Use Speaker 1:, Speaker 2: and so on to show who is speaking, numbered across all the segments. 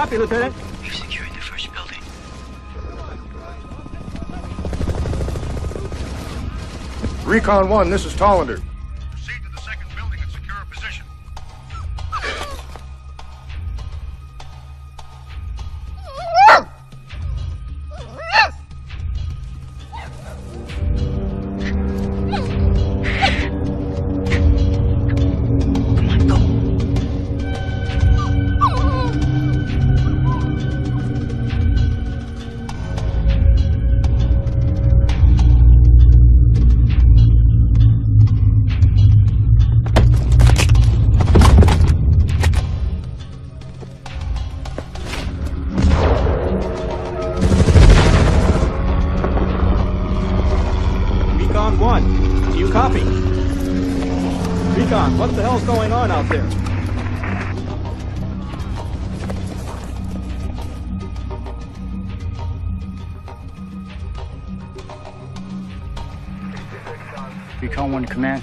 Speaker 1: Copy, Lieutenant.
Speaker 2: You're securing the first building.
Speaker 3: Recon 1, this is Tollander.
Speaker 4: Proceed to the second building and secure a position.
Speaker 2: Come on, go.
Speaker 1: Recon 1, do you copy? Recon, what the hell's going on out there?
Speaker 5: Recon 1 to command.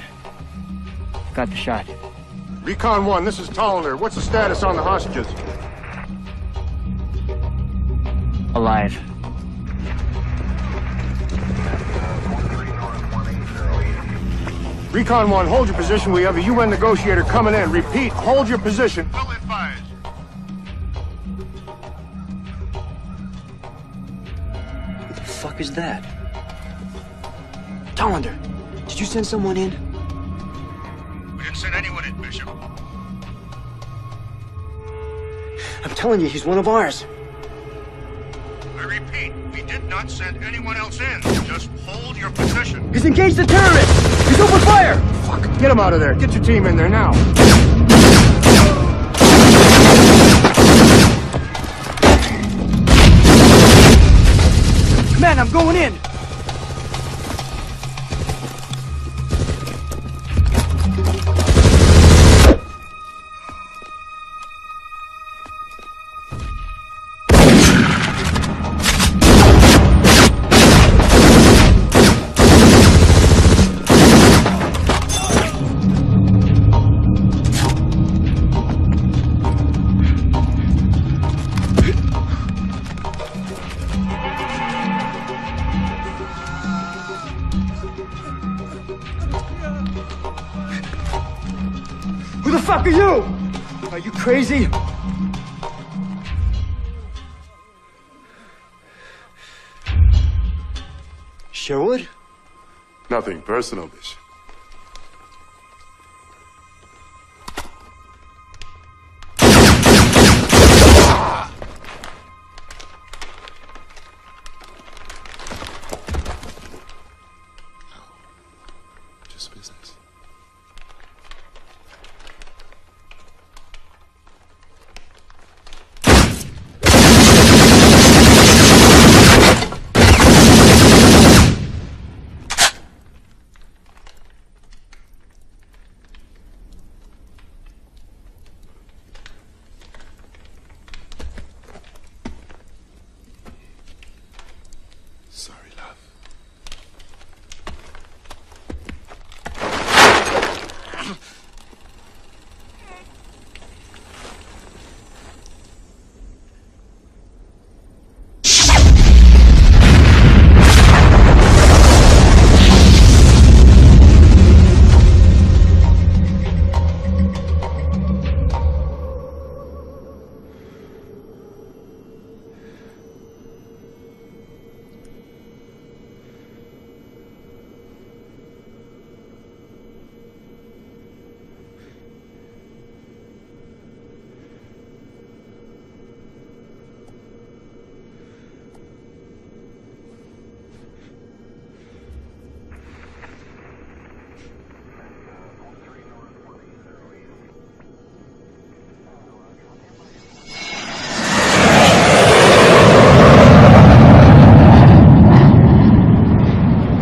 Speaker 5: Got the shot.
Speaker 3: Recon 1, this is Tollander. What's the status on the hostages?
Speaker 5: Alive.
Speaker 3: Recon 1, hold your position. We have a UN negotiator coming in. Repeat, hold your position.
Speaker 4: Well advised.
Speaker 2: What the fuck is that? Tollander, did you send someone in?
Speaker 4: We didn't send anyone in, Bishop.
Speaker 2: I'm telling you, he's one of ours.
Speaker 4: I repeat, we did not send anyone else in. Just hold your position.
Speaker 2: He's engaged the terrorist! He's open fire!
Speaker 3: Fuck, get him out of there. Get your team in there now.
Speaker 2: Man, I'm going in! Who the fuck are you? Are you crazy? Sherwood?
Speaker 3: Nothing personal, Bishop. Just business. Sorry, love.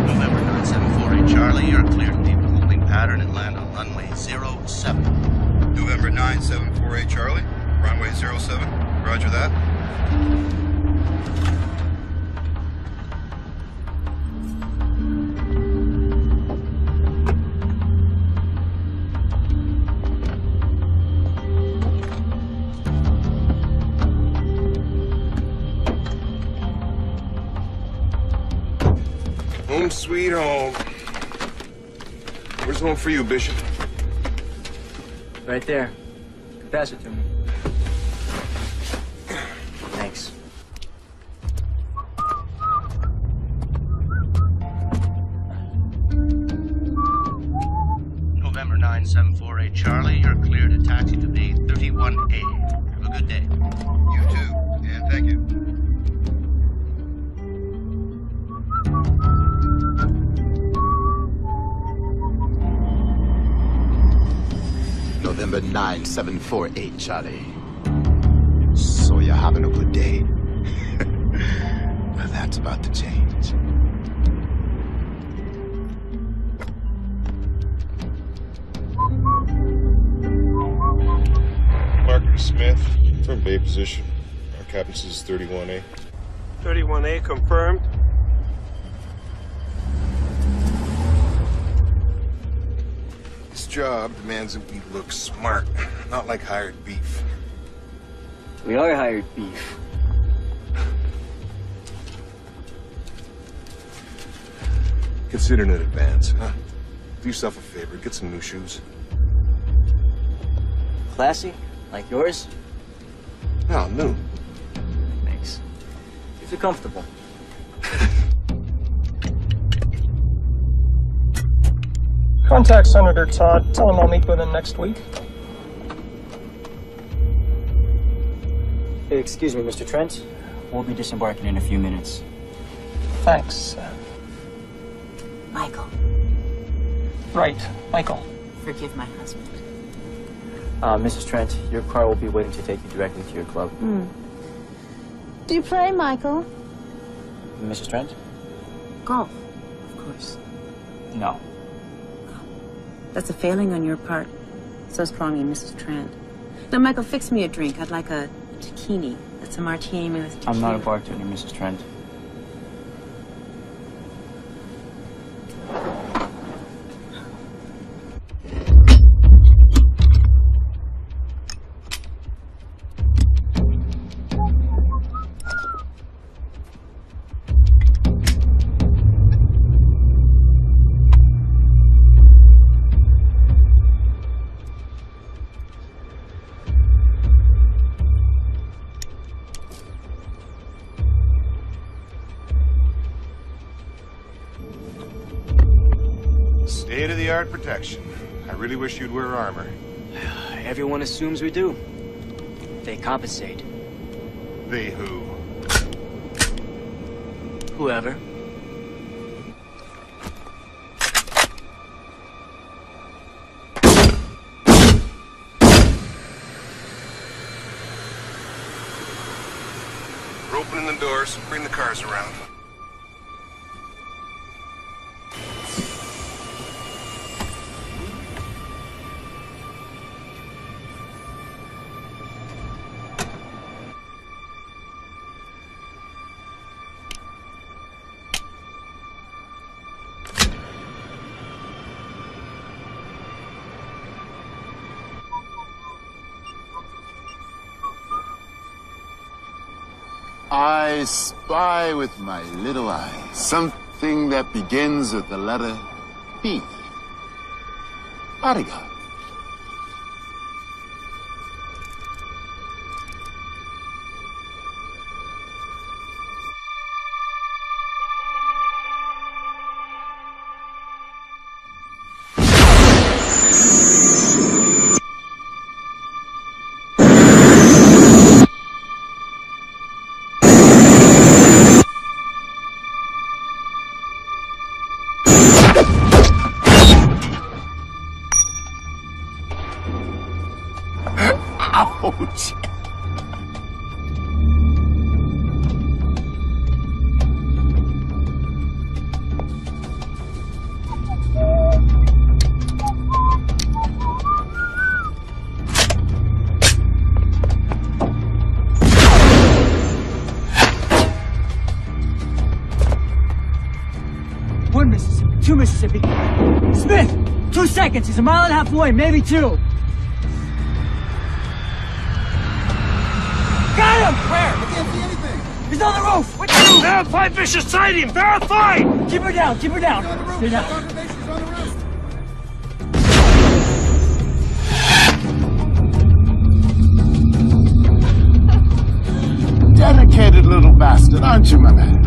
Speaker 6: November 9748 Charlie, you're clear to leave the holding pattern and land on runway 07.
Speaker 4: November 9748 Charlie, runway 07. Roger that.
Speaker 3: Home sweet home. Where's home for you, Bishop?
Speaker 5: Right there. Pass it to me. Thanks.
Speaker 6: November 9748 Charlie, you're clear to taxi to the 31A. Have a good day.
Speaker 4: You too, and thank you.
Speaker 7: November 9748, Charlie. So you're having a good day? Well, that's about to change.
Speaker 3: Marker Smith, from Bay position. Our captain says 31A.
Speaker 8: 31A confirmed.
Speaker 3: This job demands that we look smart, not like hired beef.
Speaker 5: We are hired beef.
Speaker 3: Consider it in advance, huh? Do yourself a favor, get some new shoes.
Speaker 5: Classy? Like yours?
Speaker 3: No, new.
Speaker 5: Thanks. You feel comfortable.
Speaker 8: Contact Senator Todd. Tell him I'll meet with him next week.
Speaker 5: Excuse me, Mr. Trent. We'll be disembarking in a few minutes.
Speaker 8: Thanks.
Speaker 9: Michael,
Speaker 8: Right, Michael.
Speaker 9: forgive my husband.
Speaker 5: Mrs. Trent, your car will be waiting to take you directly to your club.
Speaker 9: Do you play, Michael?
Speaker 5: Mrs. Trent?
Speaker 9: Golf, of course.
Speaker 5: No.
Speaker 9: That's a failing on your part. So strong in Mrs. Trent. Now, Michael, fix me a drink. I'd like a tequila. That's a martini with tequila.
Speaker 5: I'm not a bartender, Mrs. Trent.
Speaker 3: State-of-the-art protection. I really wish you'd wear armor.
Speaker 2: Everyone assumes we do. They compensate.
Speaker 3: They who?
Speaker 2: Whoever.
Speaker 3: We're opening the doors. Bring the cars around.
Speaker 7: I spy with my little eye something that begins with the letter B. Bodyguard. Ouch!
Speaker 2: One Mississippi, two Mississippi. Smith! 2 seconds. He's a mile and a half away, maybe 2. Got him! Where? I can't see anything. He's on the roof! What?
Speaker 8: Verify vicious sighting! Verify!
Speaker 2: Keep her down, keep her down. Stay down.
Speaker 7: Dedicated little bastard, aren't you, my man?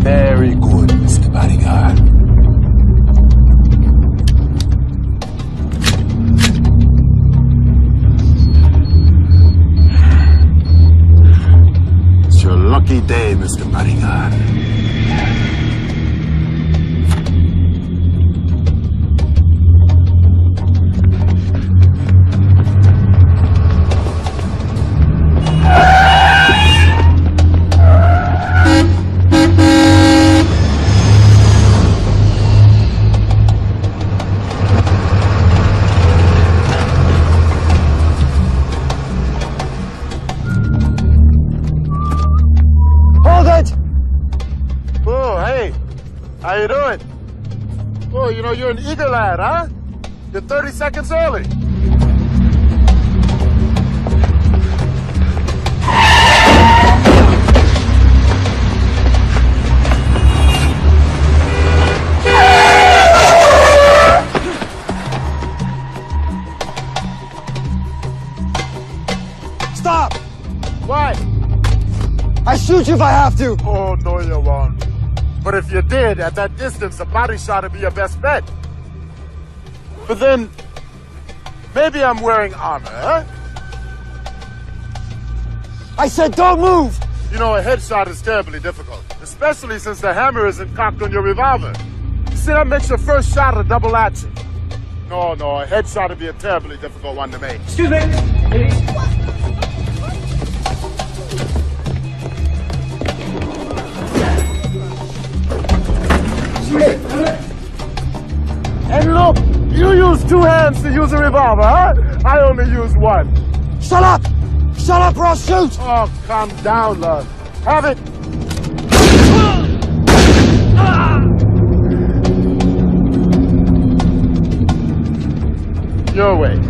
Speaker 7: Very good, Mr. Bodyguard. It's your lucky day, Mr. Bodyguard. How you doing? Oh, you know, you're an eager lad, huh? You're 30 seconds early.
Speaker 1: Stop!
Speaker 7: Why?
Speaker 1: I shoot you if I have to.
Speaker 7: Oh, no, you won't. But if you did, at that distance, a body shot would be your best bet. But then, maybe I'm wearing armor, huh?
Speaker 1: I said don't move!
Speaker 7: You know, a headshot is terribly difficult, especially since the hammer isn't cocked on your revolver. You see, that makes your first shot a double action. No, a headshot would be a terribly difficult one to make.
Speaker 2: Excuse me. Ladies.
Speaker 7: And look, you use two hands to use a revolver, huh? I only use one.
Speaker 1: Shut up! Shut up or I'll shoot!
Speaker 7: Oh, calm down, love. Have it. Your way.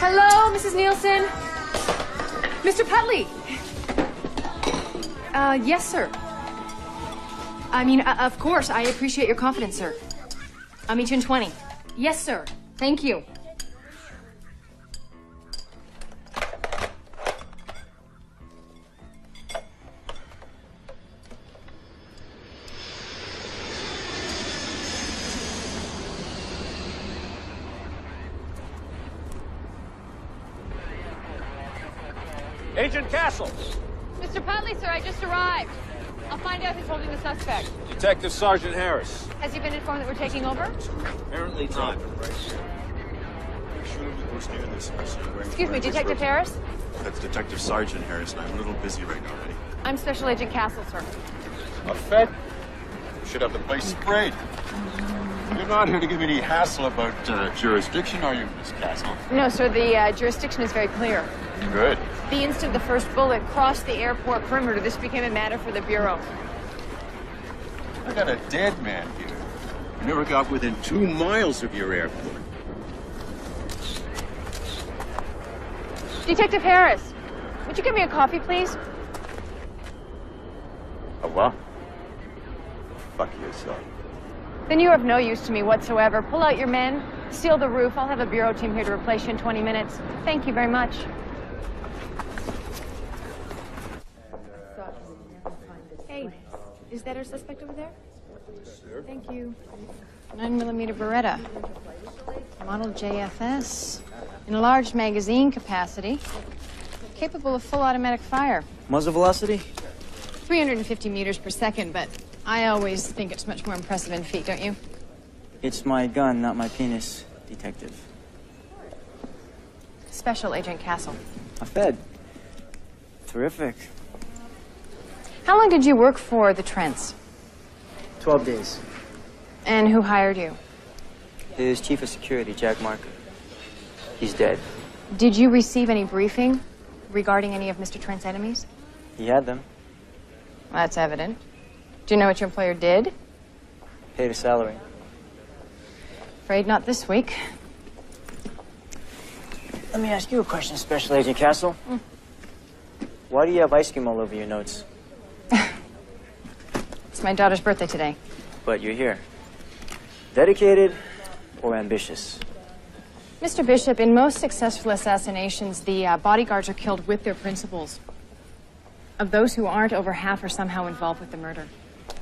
Speaker 10: Hello, Mrs. Nielsen. Mr. Petley. Yes, sir. I mean, of course, I appreciate your confidence, sir. I'll meet you in 20. Yes, sir. Thank you.
Speaker 1: Agent Castle.
Speaker 10: Mr. Petley, sir, I just arrived. I'll find out who's holding the suspect.
Speaker 1: Detective Sergeant Harris.
Speaker 10: Has he been informed that we're taking over?
Speaker 1: Apparently not.
Speaker 10: Excuse me, Detective Harris?
Speaker 11: That's Detective Sergeant Harris, and I'm a little busy right now, Eddie.
Speaker 10: I'm Special Agent Castle, sir.
Speaker 11: A Fed? We should have the place sprayed. You're not here to give any hassle about jurisdiction, are you, Miss Castle?
Speaker 10: No, sir, the jurisdiction is very clear.
Speaker 11: Good.
Speaker 10: The instant the first bullet crossed the airport perimeter, this became a matter for the Bureau.
Speaker 11: I got a dead man here. You never got within 2 miles of your airport.
Speaker 10: Detective Harris, would you give me a coffee, please?
Speaker 11: revoir. Fuck yourself.
Speaker 10: Then you are of no use to me whatsoever. Pull out your men, seal the roof. I'll have a bureau team here to replace you in 20 minutes. Thank you very much. Hey, is that our suspect over there? Thank you. 9mm Beretta. Model JFS. Enlarged magazine capacity. Capable of full automatic fire.
Speaker 5: Muzzle velocity?
Speaker 10: 350 meters per second, but I always think it's much more impressive in feet, don't you?
Speaker 5: It's my gun, not my penis, detective.
Speaker 10: Special Agent Castle.
Speaker 5: A Fed. Terrific.
Speaker 10: How long did you work for the Trents?
Speaker 5: 12 days.
Speaker 10: And who hired you?
Speaker 5: His chief of security, Jack Marker. He's dead.
Speaker 10: Did you receive any briefing regarding any of Mr. Trent's enemies?
Speaker 5: He had them.
Speaker 10: Well, that's evident. Do you know what your employer did?
Speaker 5: Paid a salary.
Speaker 10: Afraid not this week.
Speaker 5: Let me ask you a question, Special Agent Castle. Why do you have ice cream all over your notes?
Speaker 10: It's my daughter's birthday today.
Speaker 5: But you're here. Dedicated or ambitious?
Speaker 10: Mr. Bishop, in most successful assassinations, the bodyguards are killed with their principals. Of those who aren't, over half are somehow involved with the murder.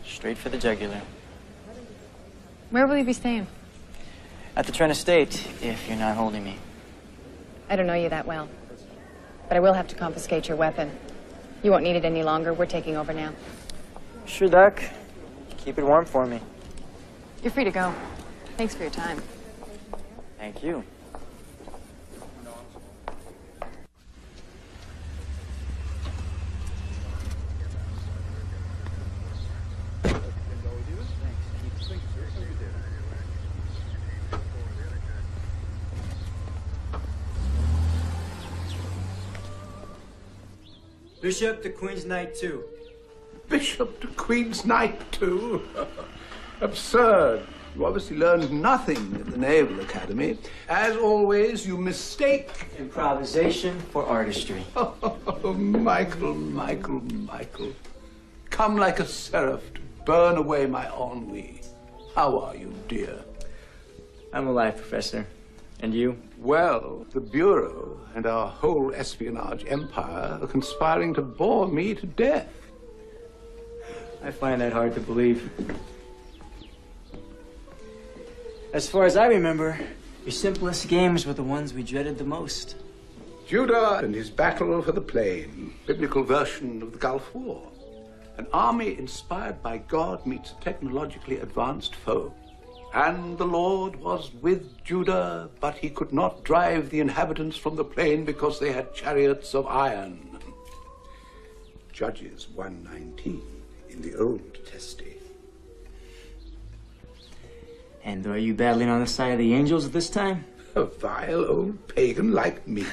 Speaker 5: Straight for the jugular.
Speaker 10: Where will you be staying?
Speaker 5: At the Trent Estate, if you're not holding me.
Speaker 10: I don't know you that well. But I will have to confiscate your weapon. You won't need it any longer. We're taking over now.
Speaker 5: Sure, Doc. Keep it warm for me.
Speaker 10: You're free to go. Thanks for your time.
Speaker 5: Thank you.
Speaker 2: Bishop to Queen's Knight 2.
Speaker 12: Bishop to Queen's Knight 2? Absurd. You obviously learned nothing at the Naval Academy. As always, you mistake
Speaker 5: improvisation for artistry.
Speaker 12: Oh, Michael, Michael, Michael. Come like a seraph to burn away my ennui. How are you, dear?
Speaker 5: I'm alive, Professor. And you?
Speaker 12: Well, the Bureau and our whole espionage empire are conspiring to bore me to death.
Speaker 5: I find that hard to believe. As far as I remember, your simplest games were the ones we dreaded the most.
Speaker 12: Judah and his battle for the plain, biblical version of the Gulf War. An army inspired by God meets a technologically advanced foe. And the Lord was with Judah, but he could not drive the inhabitants from the plain because they had chariots of iron. Judges 1:19 in the Old Testament.
Speaker 5: And are you battling on the side of the angels at this time?
Speaker 12: A vile old pagan like me.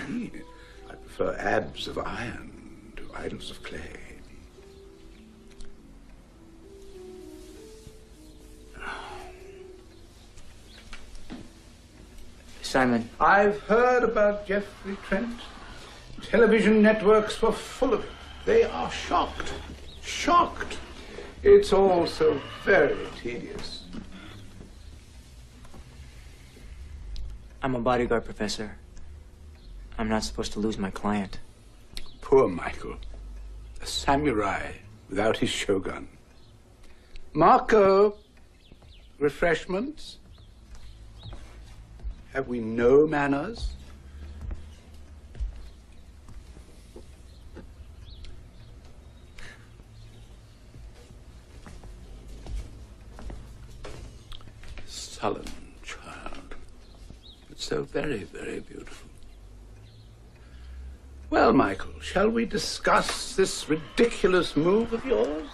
Speaker 12: I prefer abs of iron to idols of clay.
Speaker 5: Simon.
Speaker 12: I've heard about Jeffrey Trent. Television networks were full of it. They are shocked. Shocked. It's all so very tedious.
Speaker 5: I'm a bodyguard, Professor. I'm not supposed to lose my client.
Speaker 12: Poor Michael. A samurai without his shogun. Marco, refreshments? Have we no manners? Sullen child, but so very, very beautiful. Well, Michael, shall we discuss this ridiculous move of yours?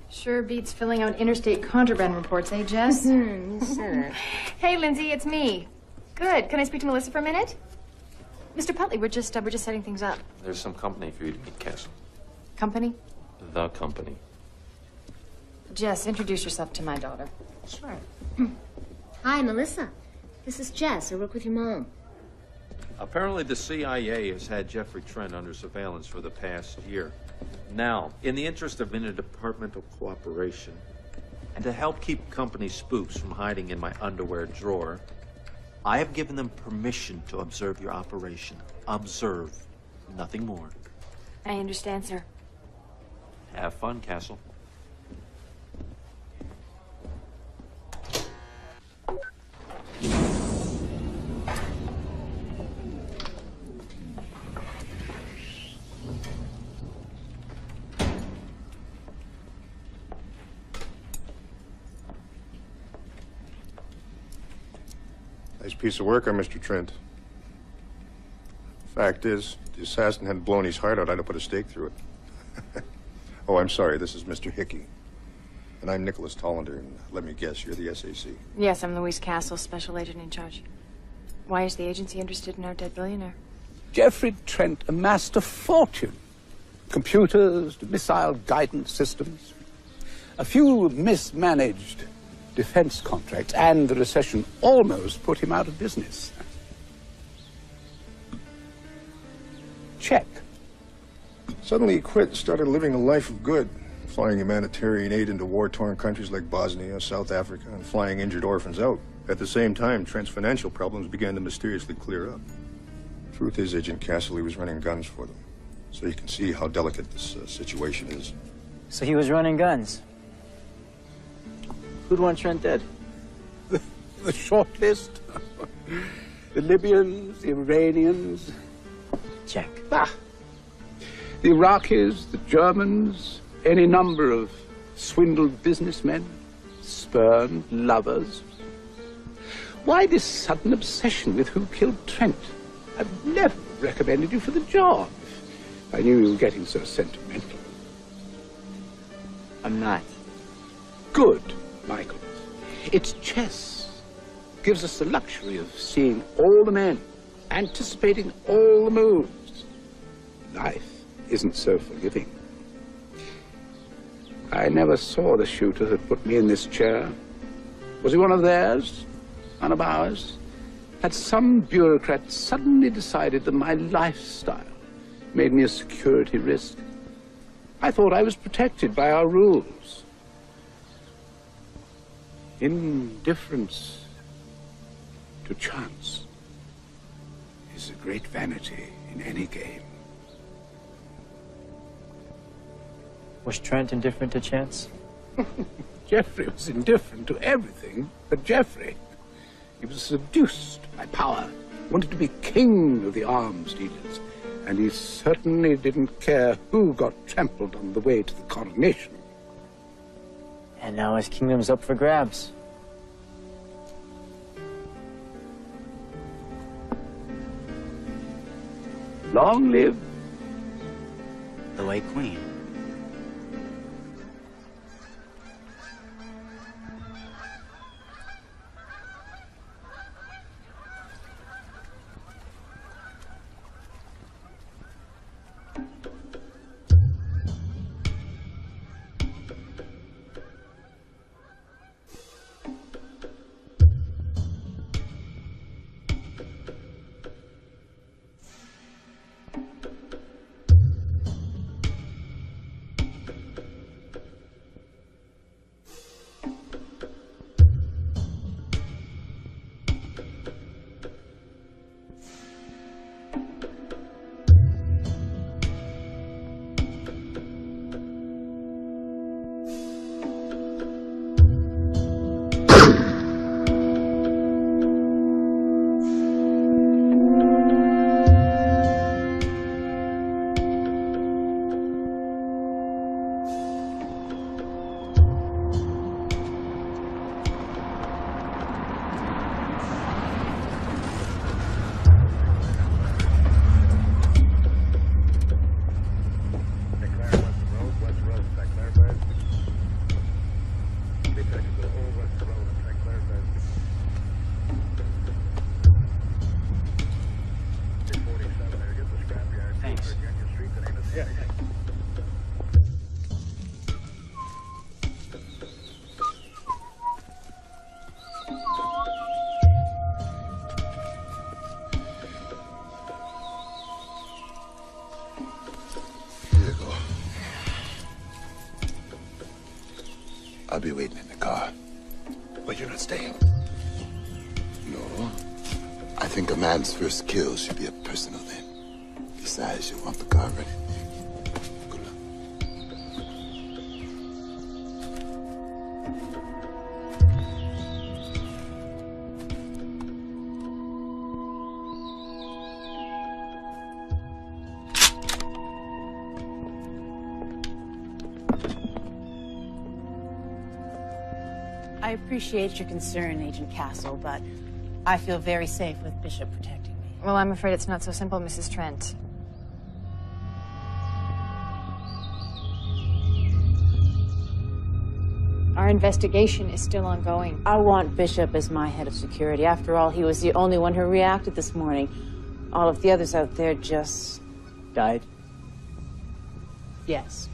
Speaker 10: Sure beats filling out interstate contraband reports, eh, Jess?
Speaker 9: Sure.
Speaker 10: Hey, Lindsay, it's me. Good. Can I speak to Melissa for a minute? Mr. Putley, we're just setting things up.
Speaker 13: There's some company for you to meet, Castle.
Speaker 10: Company?
Speaker 13: The company.
Speaker 10: Jess, introduce yourself to my daughter.
Speaker 9: Sure. Hi, Melissa.
Speaker 14: This is Jess. I work with your mom.
Speaker 13: Apparently the CIA has had Jeffrey Trent under surveillance for the past year. Now, in the interest of interdepartmental cooperation, and to help keep company spooks from hiding in my underwear drawer, I have given them permission to observe your operation. Observe. Nothing more.
Speaker 14: I understand, sir.
Speaker 13: Have fun, Castle.
Speaker 3: Nice piece of work on Mr. Trent. Fact is, if the assassin hadn't blown his heart out, I'd have put a stake through it. Oh, I'm sorry. This is Mr. Hickey. And I'm Nicholas Tollander, and let me guess, you're the SAC.
Speaker 10: Yes, I'm Louise Castle, special agent in charge. Why is the agency interested in our dead billionaire?
Speaker 12: Jeffrey Trent amassed a fortune. Computers, missile guidance systems, a few mismanaged defense contracts, and the recession almost put him out of business. Check.
Speaker 3: Suddenly he quit and started living a life of good, flying humanitarian aid into war-torn countries like Bosnia, South Africa, and flying injured orphans out. At the same time, Trent's financial problems began to mysteriously clear up. Truth is, Agent Castle, he was running guns for them. So you can see how delicate this situation is.
Speaker 5: So he was running guns. Who'd want Trent dead?
Speaker 12: The short list. The Libyans, the Iranians.
Speaker 5: Check.
Speaker 12: Ah. The Iraqis, the Germans, any number of swindled businessmen, spurned lovers. Why this sudden obsession with who killed Trent? I've never recommended you for the job. I knew you were getting so sentimental.
Speaker 5: I'm not.
Speaker 12: Good, Michael. It's chess. Gives us the luxury of seeing all the men, anticipating all the moves. Life isn't so forgiving. I never saw the shooter that put me in this chair. Was he one of theirs? One of ours? Had some bureaucrat suddenly decided that my lifestyle made me a security risk? I thought I was protected by our rules. Indifference to chance is a great vanity in any game.
Speaker 5: Was Trent indifferent to chance?
Speaker 12: Jeffrey was indifferent to everything but Jeffrey. He was seduced by power, wanted to be king of the arms dealers, and he certainly didn't care who got trampled on the way to the coronation.
Speaker 5: And now his kingdom's up for grabs.
Speaker 12: Long live
Speaker 6: the White Queen.
Speaker 15: I'll be waiting in the car.
Speaker 11: But you're not staying.
Speaker 15: No. I think a man's first kill should be a personal thing. Besides, you want the car ready. Good luck.
Speaker 9: I appreciate your concern, Agent Castle, but I feel very safe with Bishop protecting me.
Speaker 10: Well, I'm afraid it's not so simple, Mrs. Trent. Our investigation is still ongoing.
Speaker 9: I want Bishop as my head of security. After all, he was the only one who reacted this morning. All of the others out there just...
Speaker 5: Died?
Speaker 9: Yes.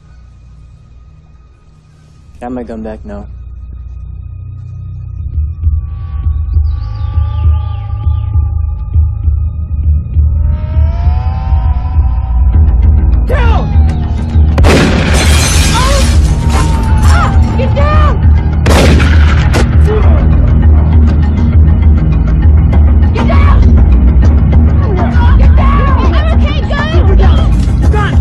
Speaker 5: Can I have my gun back now?
Speaker 2: Get down! Get down! Get down! I'm okay, go! Gun!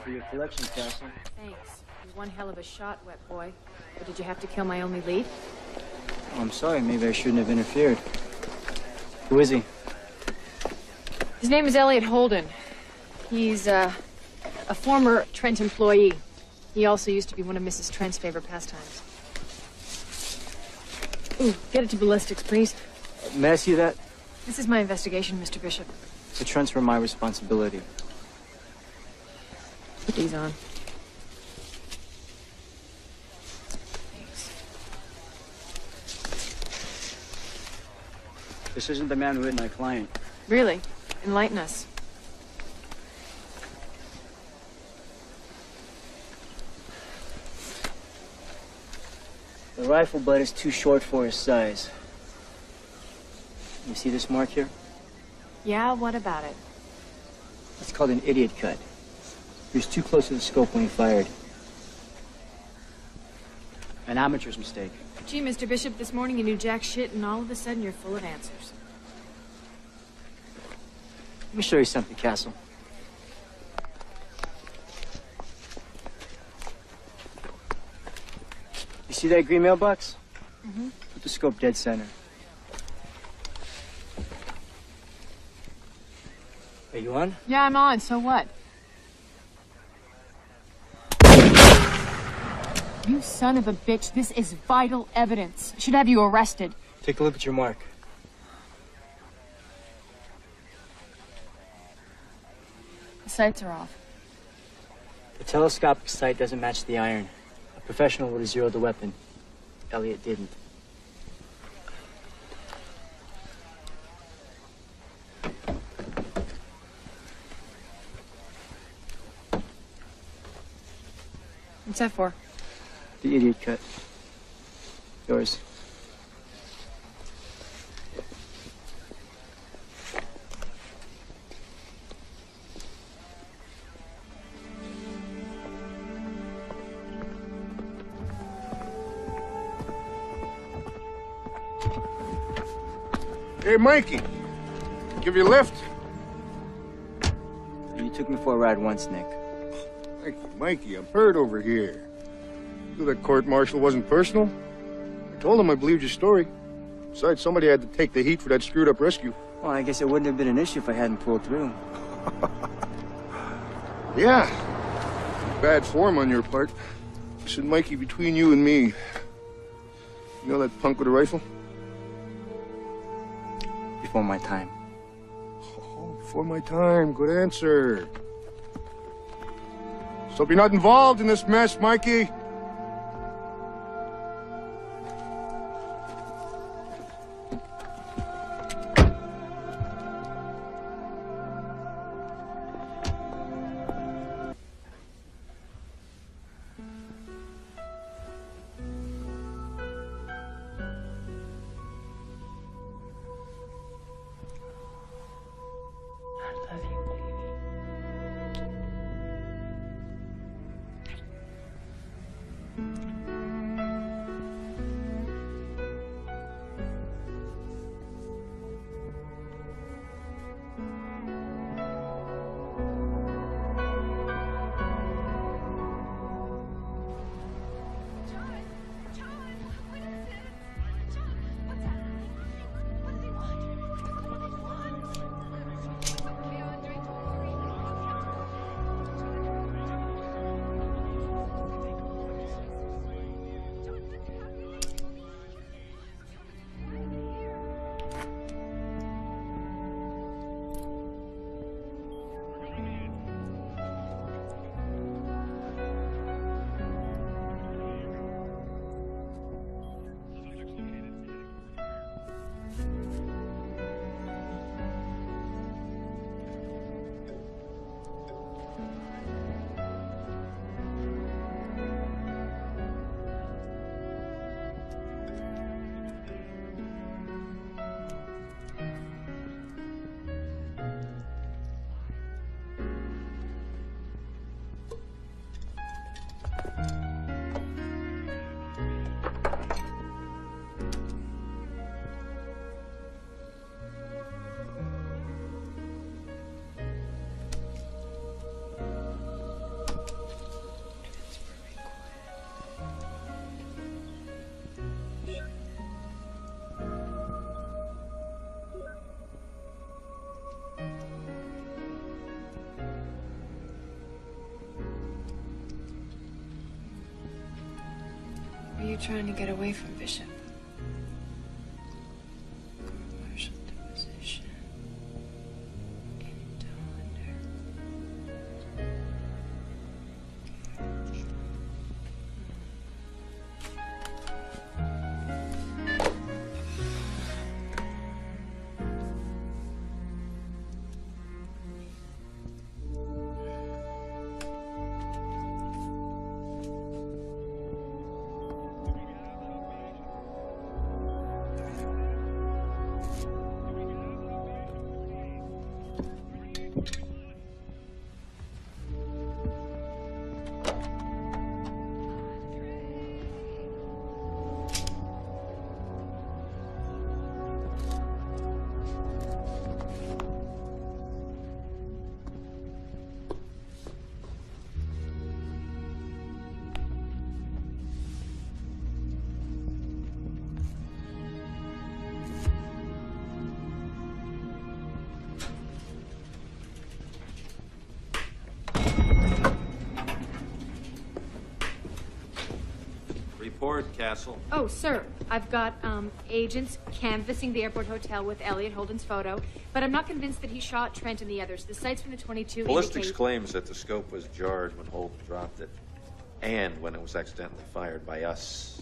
Speaker 5: For your collection, Castle.
Speaker 10: Thanks. You're one hell of a shot, wet boy. But did you have to kill my only lead?
Speaker 5: Oh, I'm sorry. Maybe I shouldn't have interfered. Who is he?
Speaker 10: His name is Elliot Holden. He's a former Trent employee. He also used to be one of Mrs. Trent's favorite pastimes. Ooh, get it to ballistics, please.
Speaker 5: May I see that?
Speaker 10: This is my investigation, Mr. Bishop.
Speaker 5: The Trents were my responsibility.
Speaker 10: Put these on.
Speaker 5: This isn't the man who hit my client.
Speaker 10: Really? Enlighten us.
Speaker 5: The rifle butt is too short for his size. You see this mark here?
Speaker 10: Yeah, what about it?
Speaker 5: It's called an idiot cut. He was too close to the scope when he fired. An amateur's mistake.
Speaker 10: Gee, Mr. Bishop, this morning you knew jack shit, and all of a sudden you're full of answers.
Speaker 5: Let me show you something, Castle. You see that green mailbox?
Speaker 10: Mm-hmm.
Speaker 5: Put the scope dead center. Are you on?
Speaker 10: Yeah, I'm on. So what? You son of a bitch, this is vital evidence. Should have you arrested.
Speaker 5: Take a look at your mark.
Speaker 10: The sights are off.
Speaker 5: The telescopic sight doesn't match the iron. A professional would have zeroed the weapon. Elliot didn't.
Speaker 10: What's that for?
Speaker 5: The idiot cut. Yours.
Speaker 3: Hey, Mikey. Give you a lift?
Speaker 5: You took me for a ride once, Nick.
Speaker 3: Mikey, I'm hurt over here. You that court-martial wasn't personal? I told him I believed your story. Besides, somebody had to take the heat for that screwed-up rescue.
Speaker 5: Well, I guess it wouldn't have been an issue if I hadn't pulled through.
Speaker 3: Yeah. Bad form on your part. Listen, Mikey, between you and me, you know that punk with a rifle?
Speaker 5: Before my time.
Speaker 3: Oh, before my time. Good answer. So hope you're not involved in this mess, Mikey.
Speaker 10: Are you trying to get away from Bishop? Commercial deposition.
Speaker 13: Report, Castle.
Speaker 10: Oh, sir, I've got agents canvassing the airport hotel with Elliot Holden's photo, but I'm not convinced that he shot Trent and the others. The sights from the 22
Speaker 13: Ballistics
Speaker 10: indicate...
Speaker 13: claims that the scope was jarred when Holden dropped it, and when it was accidentally fired by us.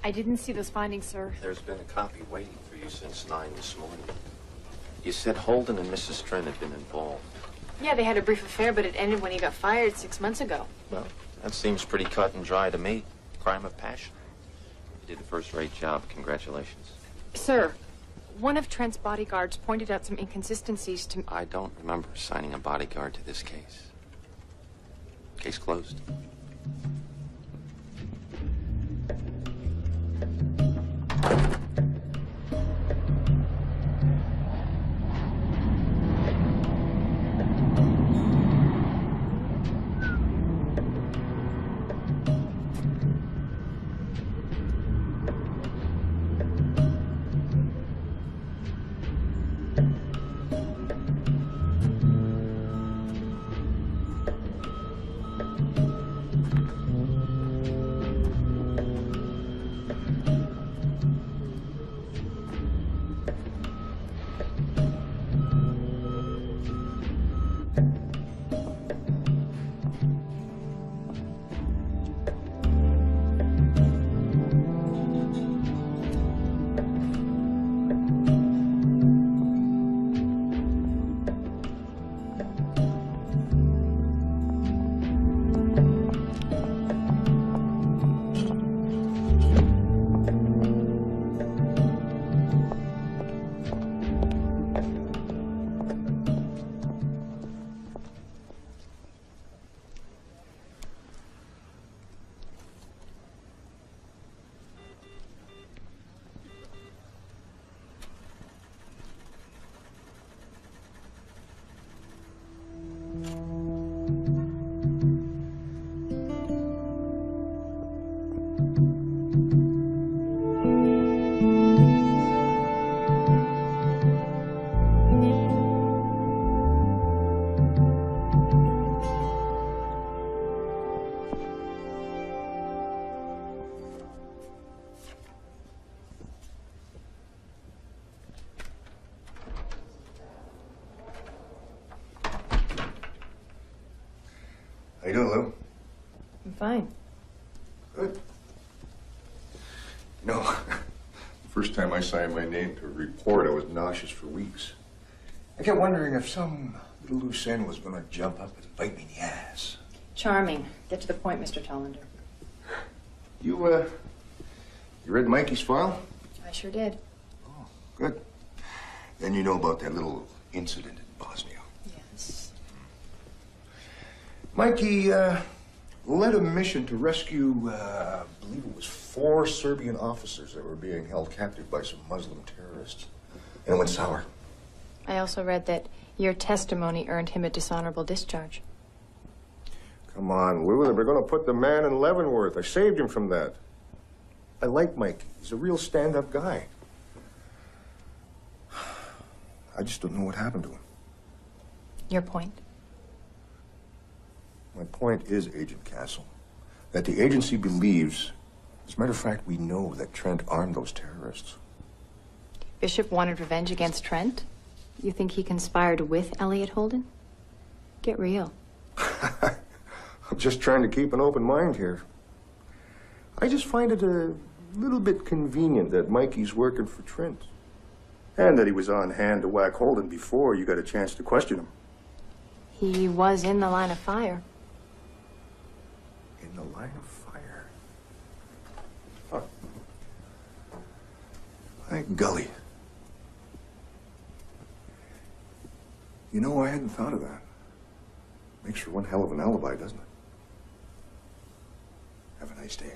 Speaker 10: I didn't see those findings, sir.
Speaker 16: There's been a copy waiting for you since 9 this morning. You said Holden and Mrs. Trent had been involved.
Speaker 10: Yeah, they had a brief affair, but it ended when he got fired 6 months ago.
Speaker 16: Well, that seems pretty cut and dry to me. Crime of passion. You did a first-rate job. Congratulations.
Speaker 10: Sir, one of Trent's bodyguards pointed out some inconsistencies to...
Speaker 16: I don't remember assigning a bodyguard to this case. Case closed.
Speaker 10: fine.
Speaker 3: Good. No, the first time I signed my name to a report, I was nauseous for weeks. I kept wondering if some little loose end was going to jump up and bite me in the ass.
Speaker 10: Charming. Get to the point, Mr. Tollander.
Speaker 3: You read Mikey's file?
Speaker 10: I sure did.
Speaker 3: Good. Then you know about that little incident in Bosnia.
Speaker 10: Yes.
Speaker 3: Mikey led a mission to rescue, I believe it was 4 Serbian officers that were being held captive by some Muslim terrorists. And it went sour.
Speaker 10: I also read that your testimony earned him a dishonorable discharge.
Speaker 3: Come on, Lou. They were going to put the man in Leavenworth. I saved him from that. I like Mike. He's a real stand-up guy. I just don't know what happened to him.
Speaker 10: Your point?
Speaker 3: My point is, Agent Castle, that the agency believes, as a matter of fact, we know that Trent armed those terrorists.
Speaker 10: Bishop wanted revenge against Trent? You think he conspired with Elliot Holden? Get real.
Speaker 3: I'm just trying to keep an open mind here. I just find it a little bit convenient that Mikey's working for Trent. And that he was on hand to whack Holden before you got a chance to question him.
Speaker 10: He was in the line of fire.
Speaker 3: In the line of fire? Huh. By golly. You know, I hadn't thought of that. Makes for one hell of an alibi, doesn't it? Have a nice day.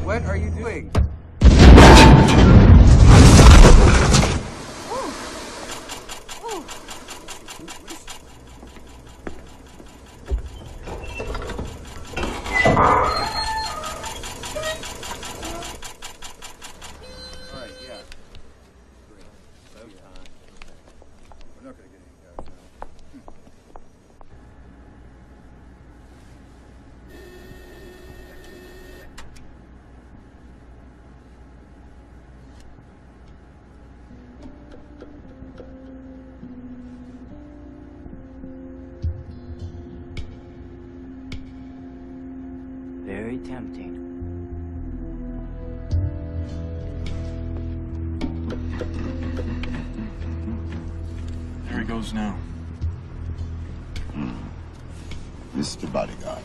Speaker 17: What are you doing?
Speaker 5: very tempting.
Speaker 11: There he goes now.
Speaker 15: Mr. Bodyguard.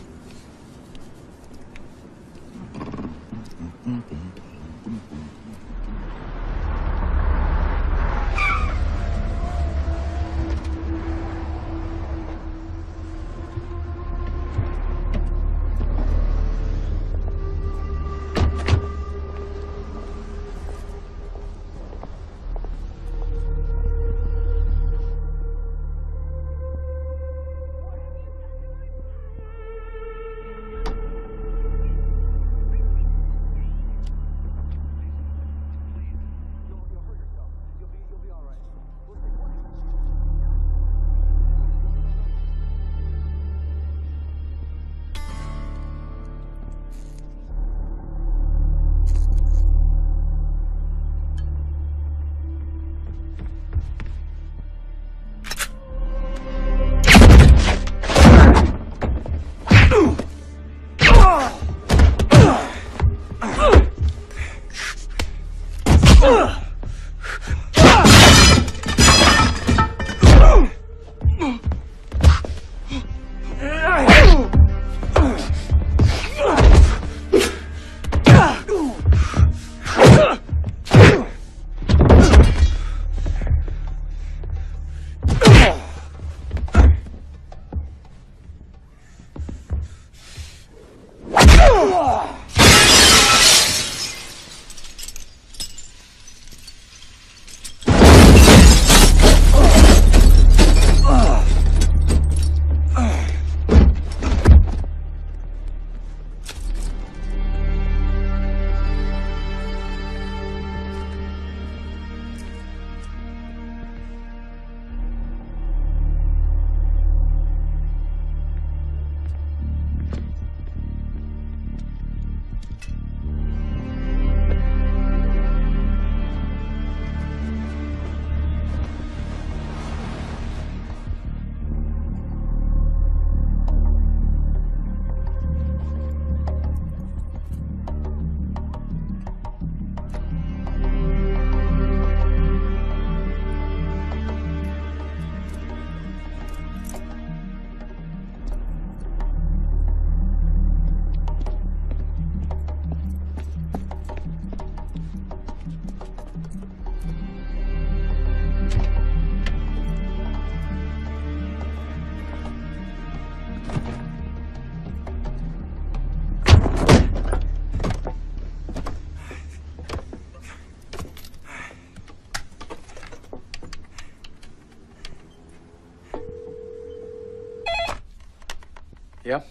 Speaker 17: Yeah?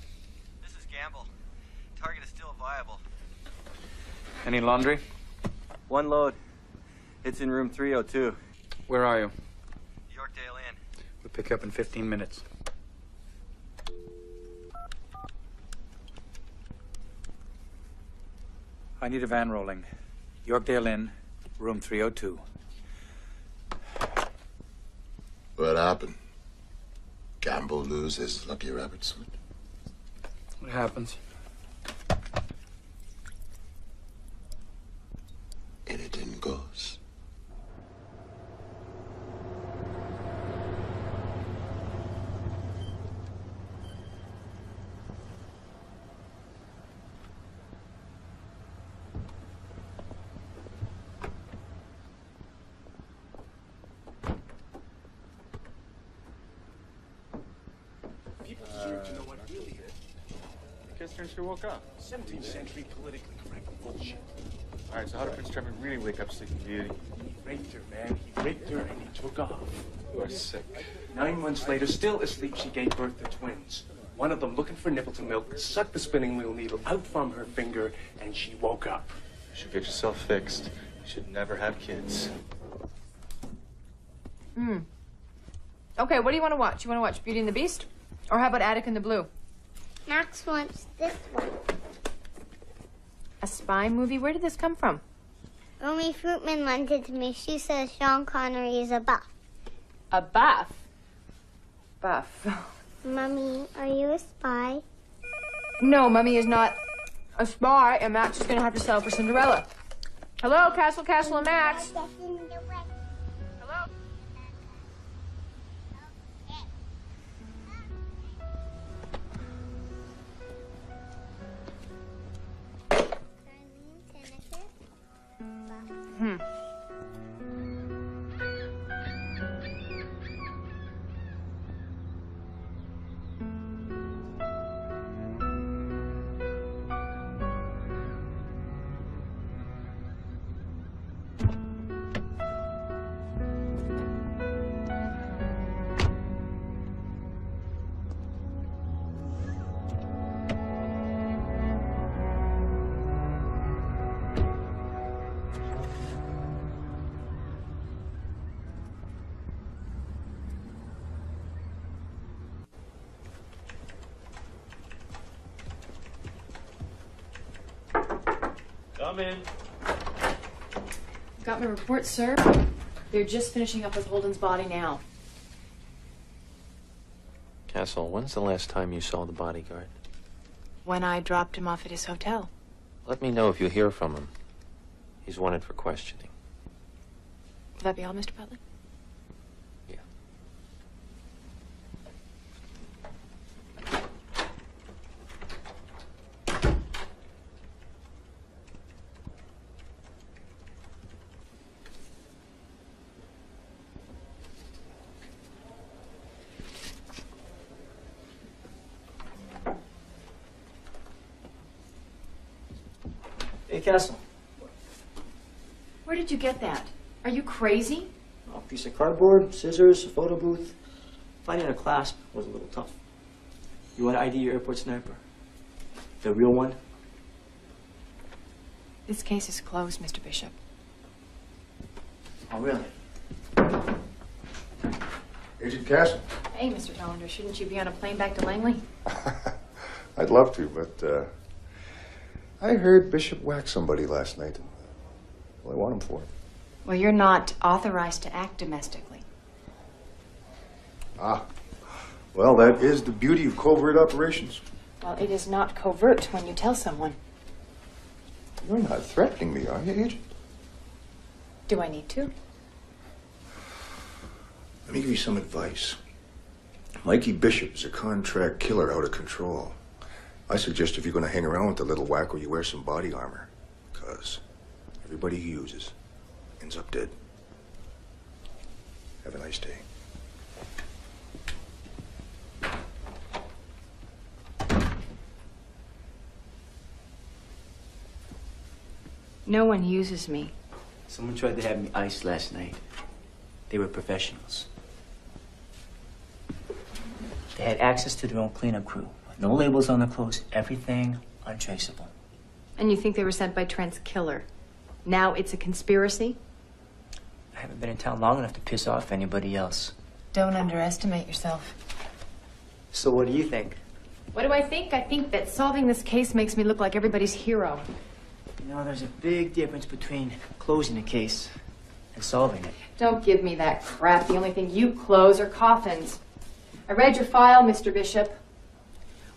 Speaker 18: This is Gamble. Target is still viable.
Speaker 17: Any laundry?
Speaker 18: One load. It's in room 302.
Speaker 17: Where are you?
Speaker 18: Yorkdale Inn.
Speaker 17: We'll pick you up in 15 minutes. I need a van rolling. Yorkdale Inn, room 302.
Speaker 15: What happened? Gamble loses Lucky Rabbit suit.
Speaker 17: What happens?
Speaker 15: Anything goes.
Speaker 19: People deserve to know what really is.
Speaker 11: Guess since you woke up.
Speaker 19: 17th century politically correct bullshit.
Speaker 11: All right, so how did Prince Trevor really wake up Sleeping Beauty?
Speaker 19: He raped her, man. He raped her and he took off.
Speaker 11: You are sick.
Speaker 19: 9 months later, still asleep, she gave birth to twins. One of them, looking for nipple to milk, sucked the spinning wheel needle out from her finger, and she woke up.
Speaker 11: You should get yourself fixed. You should never have kids.
Speaker 10: Okay, what do you want to watch? You want to watch Beauty and the Beast? Or how about Attic in the Blue?
Speaker 20: Max wants this one.
Speaker 10: A spy movie? Where did this come from?
Speaker 20: Romy Fruitman lent it to me. She says Sean Connery is a buff.
Speaker 10: A buff? Buff.
Speaker 20: Mummy, are you a spy?
Speaker 10: No, Mummy is not. a spy, and Max is gonna have to sell for Cinderella. Hello, Castle, and Max. Hello?
Speaker 16: Come in.
Speaker 10: Got my report, sir. They're just finishing up with Holden's body now.
Speaker 16: Castle, when's the last time you saw the bodyguard?
Speaker 10: When I dropped him off at his hotel.
Speaker 16: Let me know if you hear from him. He's wanted for questioning.
Speaker 10: Will that be all, Mr. Butler?
Speaker 5: Hey, Castle.
Speaker 10: Where did you get that? Are you crazy?
Speaker 5: A piece of cardboard, scissors, a photo booth. Finding a clasp was a little tough. You want to ID your airport sniper? The real one?
Speaker 10: This case is closed, Mr. Bishop.
Speaker 5: Oh, really?
Speaker 3: Agent Castle.
Speaker 10: Hey, Mr. Hollander, shouldn't you be on a plane back to Langley?
Speaker 3: I'd love to, but I heard Bishop whacked somebody last night. Well, I want him for it.
Speaker 10: Well, you're not authorized to act domestically.
Speaker 3: Ah. Well, that is the beauty of covert operations.
Speaker 10: Well, it is not covert when you tell someone.
Speaker 3: You're not threatening me, are you, Agent?
Speaker 10: Do I need to?
Speaker 3: Let me give you some advice. Mikey Bishop is a contract killer out of control. I suggest if you're going to hang around with the little wacko, you wear some body armor. Because everybody he uses ends up dead. Have a nice day.
Speaker 10: No one uses me.
Speaker 5: Someone tried to have me iced last night. They were professionals. They had access to their own cleanup crew. No labels on the clothes, everything untraceable.
Speaker 10: And you think they were sent by Trent's killer? Now it's a conspiracy?
Speaker 5: I haven't been in town long enough to piss off anybody else.
Speaker 10: Don't underestimate yourself.
Speaker 5: So what do you think?
Speaker 10: What do I think? I think that solving this case makes me look like everybody's hero.
Speaker 5: You know, there's a big difference between closing a case and solving it.
Speaker 10: Don't give me that crap. The only thing you close are coffins. I read your file, Mr. Bishop.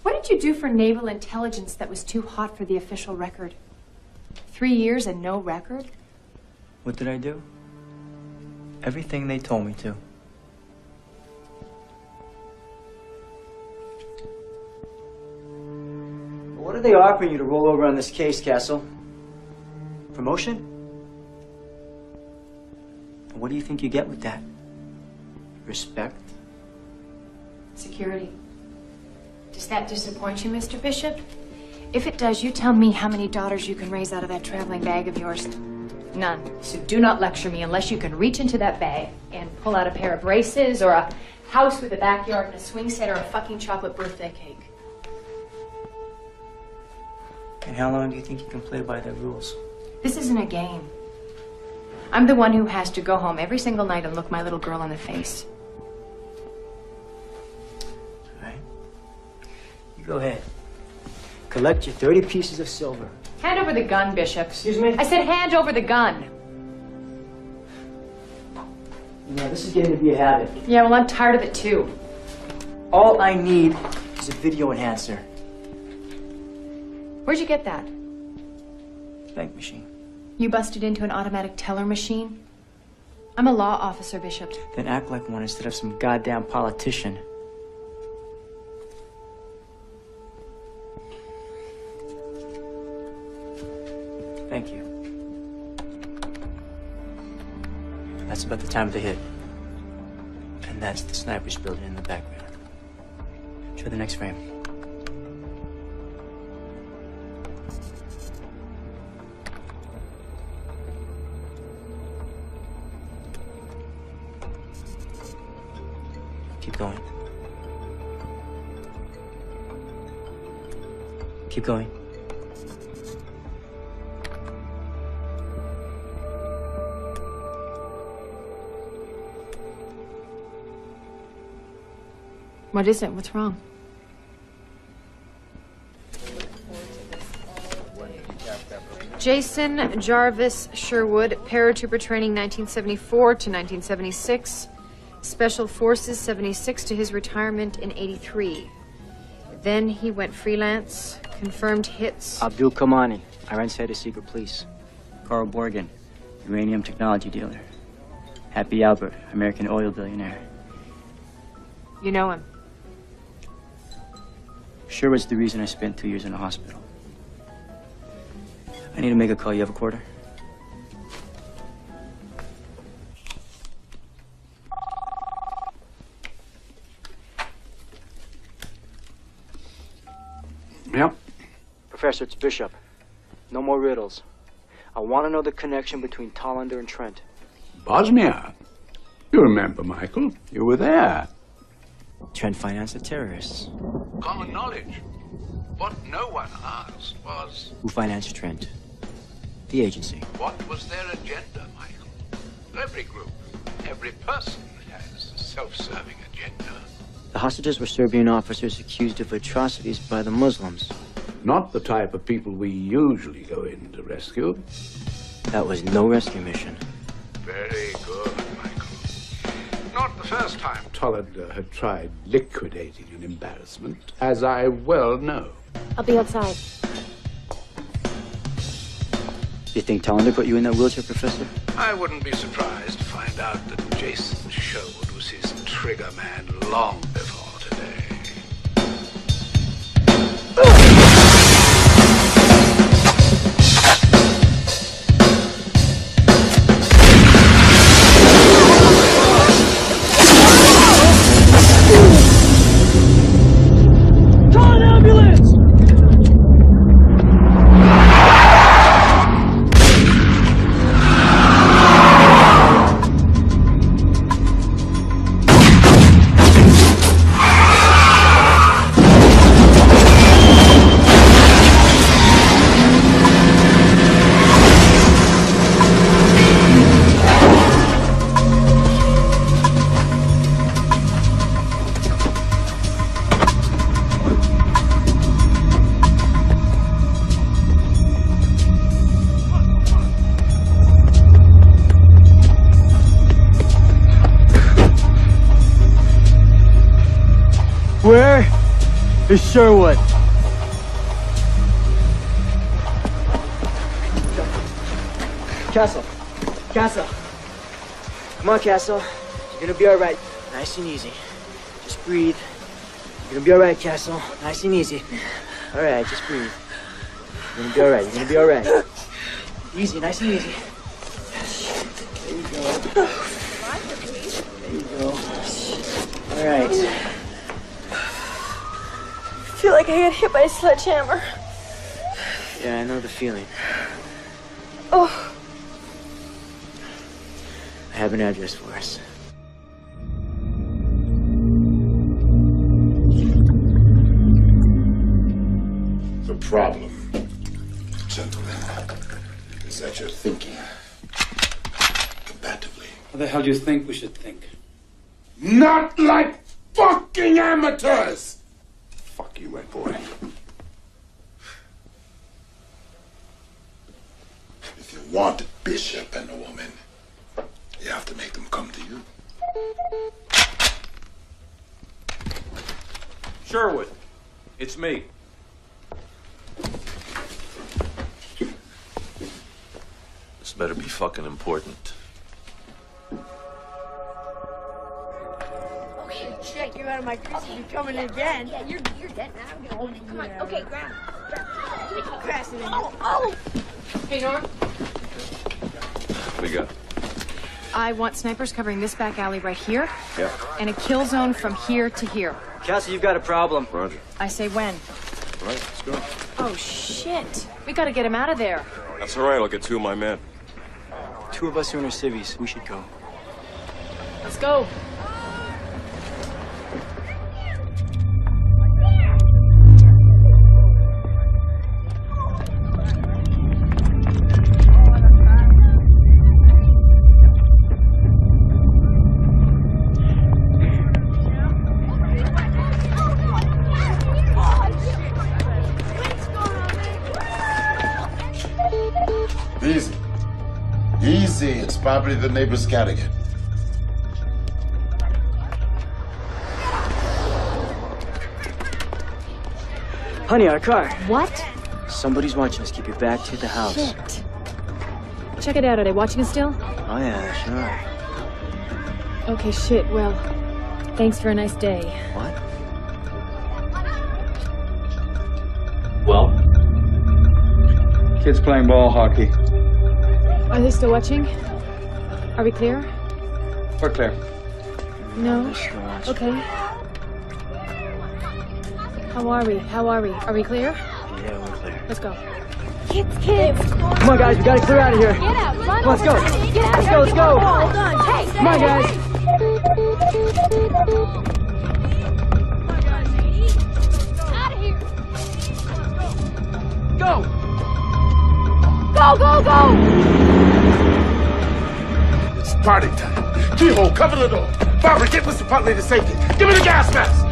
Speaker 10: What did you do for naval intelligence that was too hot for the official record? 3 years and no record?
Speaker 5: What did I do? Everything they told me to. What are they offering you to roll over on this case, Castle? Promotion? What do you think you get with that? Respect?
Speaker 10: Security. Does that disappoint you, Mr. Bishop? If it does, you tell me how many daughters you can raise out of that traveling bag of yours. None. So do not lecture me unless you can reach into that bag and pull out a pair of braces or a house with a backyard and a swing set or a fucking chocolate birthday cake.
Speaker 5: And how long do you think you can play by the rules?
Speaker 10: This isn't a game. I'm the one who has to go home every single night and look my little girl in the face.
Speaker 5: All right. You go ahead. Collect your 30 pieces of silver.
Speaker 10: Hand over the gun, Bishop.
Speaker 5: Excuse me?
Speaker 10: I said hand over the gun.
Speaker 5: Yeah, this is getting to be a habit.
Speaker 10: Yeah, well, I'm tired of it too.
Speaker 5: All I need is a video enhancer.
Speaker 10: Where'd you get that?
Speaker 5: Bank machine.
Speaker 10: You busted into an automatic teller machine? I'm a law officer, Bishop.
Speaker 5: Then act like one instead of some goddamn politician. Thank you. That's about the time of the hit. And that's the sniper's building in the background. Show the next frame. Keep going. Keep going.
Speaker 10: What is it? What's wrong? Jason Jarvis Sherwood, paratrooper training 1974 to 1976. Special Forces 76 to his retirement in 83. Then he went freelance, confirmed hits.
Speaker 5: Abdul Kamani, Iran's head of secret police. Carl Borgen, uranium technology dealer. Happy Albert, American oil billionaire.
Speaker 10: You know him?
Speaker 5: Sherwood's the reason I spent 2 years in a hospital. I need to make a call. You have a quarter?
Speaker 12: Yep.
Speaker 5: Professor, it's Bishop. No more riddles. I want to know the connection between Tollander and Trent.
Speaker 12: Bosnia. You remember, Michael. You were there.
Speaker 5: Trent financed the terrorists.
Speaker 12: Common knowledge. What no one asked was,
Speaker 5: Who financed Trent? The agency.
Speaker 12: what was their agenda, Michael? Every group, every person has a self-serving agenda.
Speaker 5: The hostages were Serbian officers accused of atrocities by the Muslims.
Speaker 12: Not the type of people we usually go in to rescue.
Speaker 5: That was no rescue mission.
Speaker 12: Very good, Michael. Not the first time Tollander had tried liquidating an embarrassment, as I well know.
Speaker 14: I'll be outside.
Speaker 5: You think Tollander put you in that wheelchair, Professor?
Speaker 12: I wouldn't be surprised to find out that Jason Sherwood was his trigger man long before today.
Speaker 2: Call an ambulance! Where is Sherwood?
Speaker 5: Castle. Castle. Come on, Castle. You're gonna be all right. Nice and easy. Just breathe. You're gonna be all right, Castle. Nice and easy. All right, just breathe. You're gonna be all right. You're gonna be all right. Easy, nice and easy. There you go. There you go. All right.
Speaker 14: I feel like I got hit by a sledgehammer.
Speaker 5: Yeah, I know the feeling.
Speaker 14: Oh.
Speaker 5: I have an address for us.
Speaker 15: The problem, gentlemen, is that you're thinking combatively.
Speaker 17: How the hell do you think we should think?
Speaker 15: Not like fucking amateurs! Fuck you, Red Boy. If you want a bishop and a woman, you have to make them come to you.
Speaker 13: Sherwood, it's me.
Speaker 21: better be fucking important.
Speaker 14: Okay, shit, you're out of my crease. You're coming in again. Yeah, you're dead now. I'm gonna come on. Okay, grab. Crash it in. Oh. Hey, Norm.
Speaker 21: We got.
Speaker 10: I want snipers covering this back alley right here.
Speaker 21: Yeah.
Speaker 10: And a kill zone from here to here.
Speaker 18: Cassie, you've got a problem.
Speaker 21: Roger.
Speaker 10: I say when.
Speaker 21: All right, let's go.
Speaker 10: Oh, shit. We gotta get him out of there.
Speaker 21: That's all right. I'll get 2 of my men.
Speaker 5: 2 of us are in our civvies. We should go.
Speaker 10: Let's go.
Speaker 15: Easy. Easy. It's probably the neighbor's cat again.
Speaker 5: Honey, our car.
Speaker 10: What?
Speaker 5: Somebody's watching us. Keep your back to the house.
Speaker 10: Shit. Check it out. Are they watching us still?
Speaker 5: Oh, yeah, sure.
Speaker 10: Okay, shit. Well, thanks for a nice day.
Speaker 5: What?
Speaker 17: Well? Kids playing ball hockey.
Speaker 10: Are they still watching? Are we clear?
Speaker 17: We're clear.
Speaker 10: No? Okay. How are we? Are we clear?
Speaker 5: Yeah, we're clear.
Speaker 10: Let's go.
Speaker 14: Kids.
Speaker 5: Come on, guys. We gotta clear out of here.
Speaker 14: Get out. Run.
Speaker 5: Come on, let's go.
Speaker 14: Get out.
Speaker 5: Let's go.
Speaker 14: Hold on. Hey.
Speaker 5: Come on, guys.
Speaker 14: Out of here.
Speaker 5: Go.
Speaker 14: Go.
Speaker 7: It's party time. Keyhole, cover the door. Barbara, get Mr. Putney to safety. Give me the gas mask.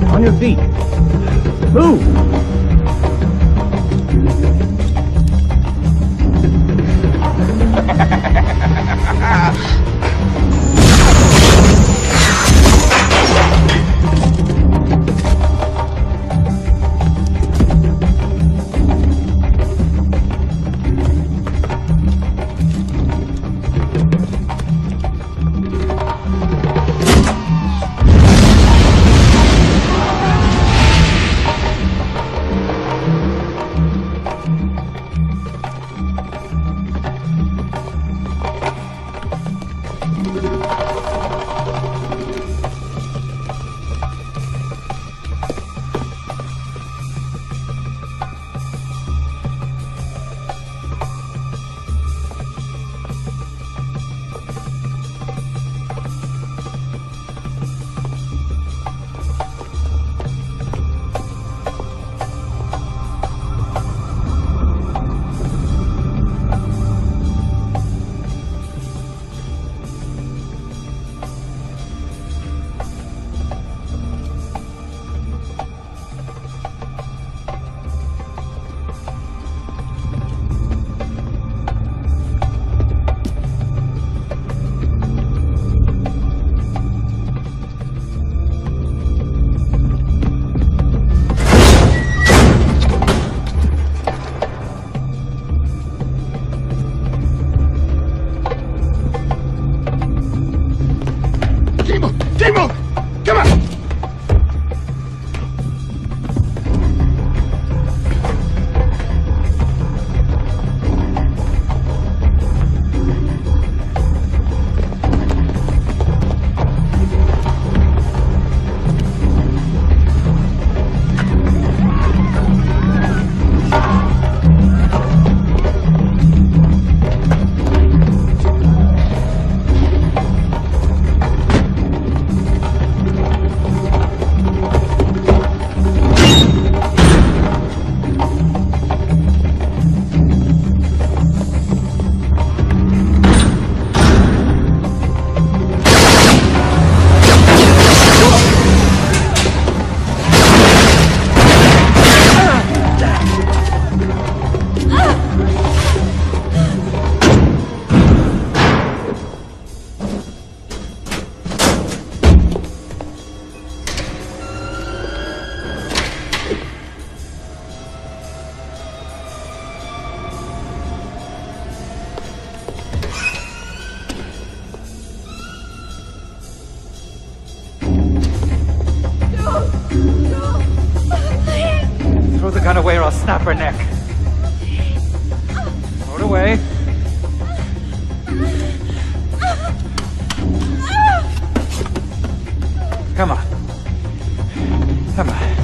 Speaker 5: On your feet. Move!
Speaker 17: Throw the gun away or I'll snap her neck. Throw it away. Come on. Come on.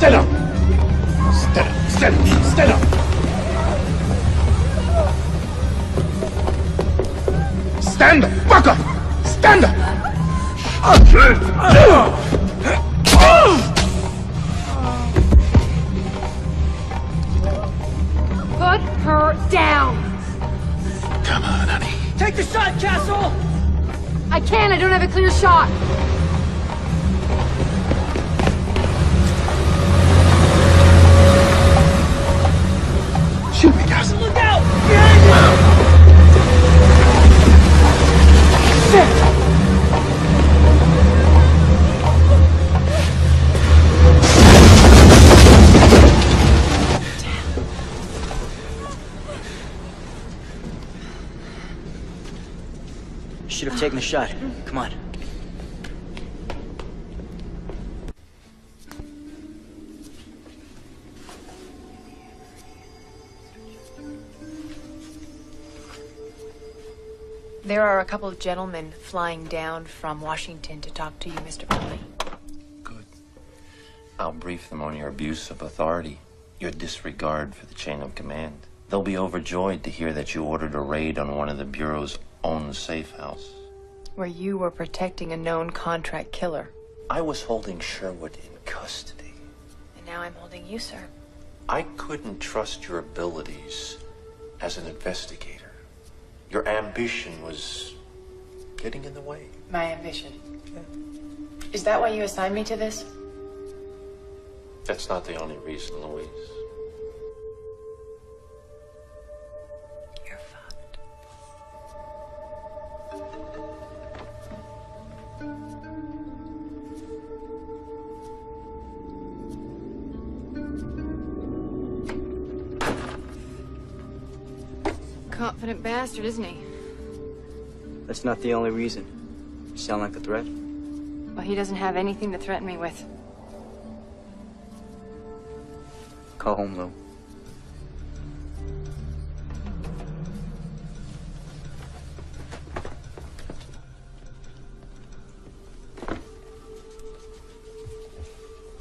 Speaker 7: Stand up! Stand up! Stand up! Stand up! Stand the fuck up! Stand up!
Speaker 14: Put her down.
Speaker 15: Come on, honey.
Speaker 2: Take the shot, Castle!
Speaker 14: I can't. I don't have a clear shot.
Speaker 15: Shoot me, Castle.
Speaker 2: Look out! Behind you! Shit!
Speaker 5: Should have taken the shot. Come on.
Speaker 10: There are a couple of gentlemen flying down from Washington to talk to you, Mr. Purley.
Speaker 16: I'll brief them on your abuse of authority, your disregard for the chain of command. They'll be overjoyed to hear that you ordered a raid on one of the Bureau's own safe house.
Speaker 10: Where you were protecting a known contract killer.
Speaker 16: I was holding Sherwood in custody.
Speaker 10: And now I'm holding you, sir.
Speaker 16: I couldn't trust your abilities as an investigator. Your ambition was getting in the way.
Speaker 10: My ambition. Is that why you assigned me to this?
Speaker 16: That's not the only reason, Louise.
Speaker 10: You're fucked. Confident bastard, isn't he?
Speaker 5: That's not the only reason. You sound like a threat.
Speaker 10: Well, he doesn't have anything to threaten me with.
Speaker 5: Call home, Lou.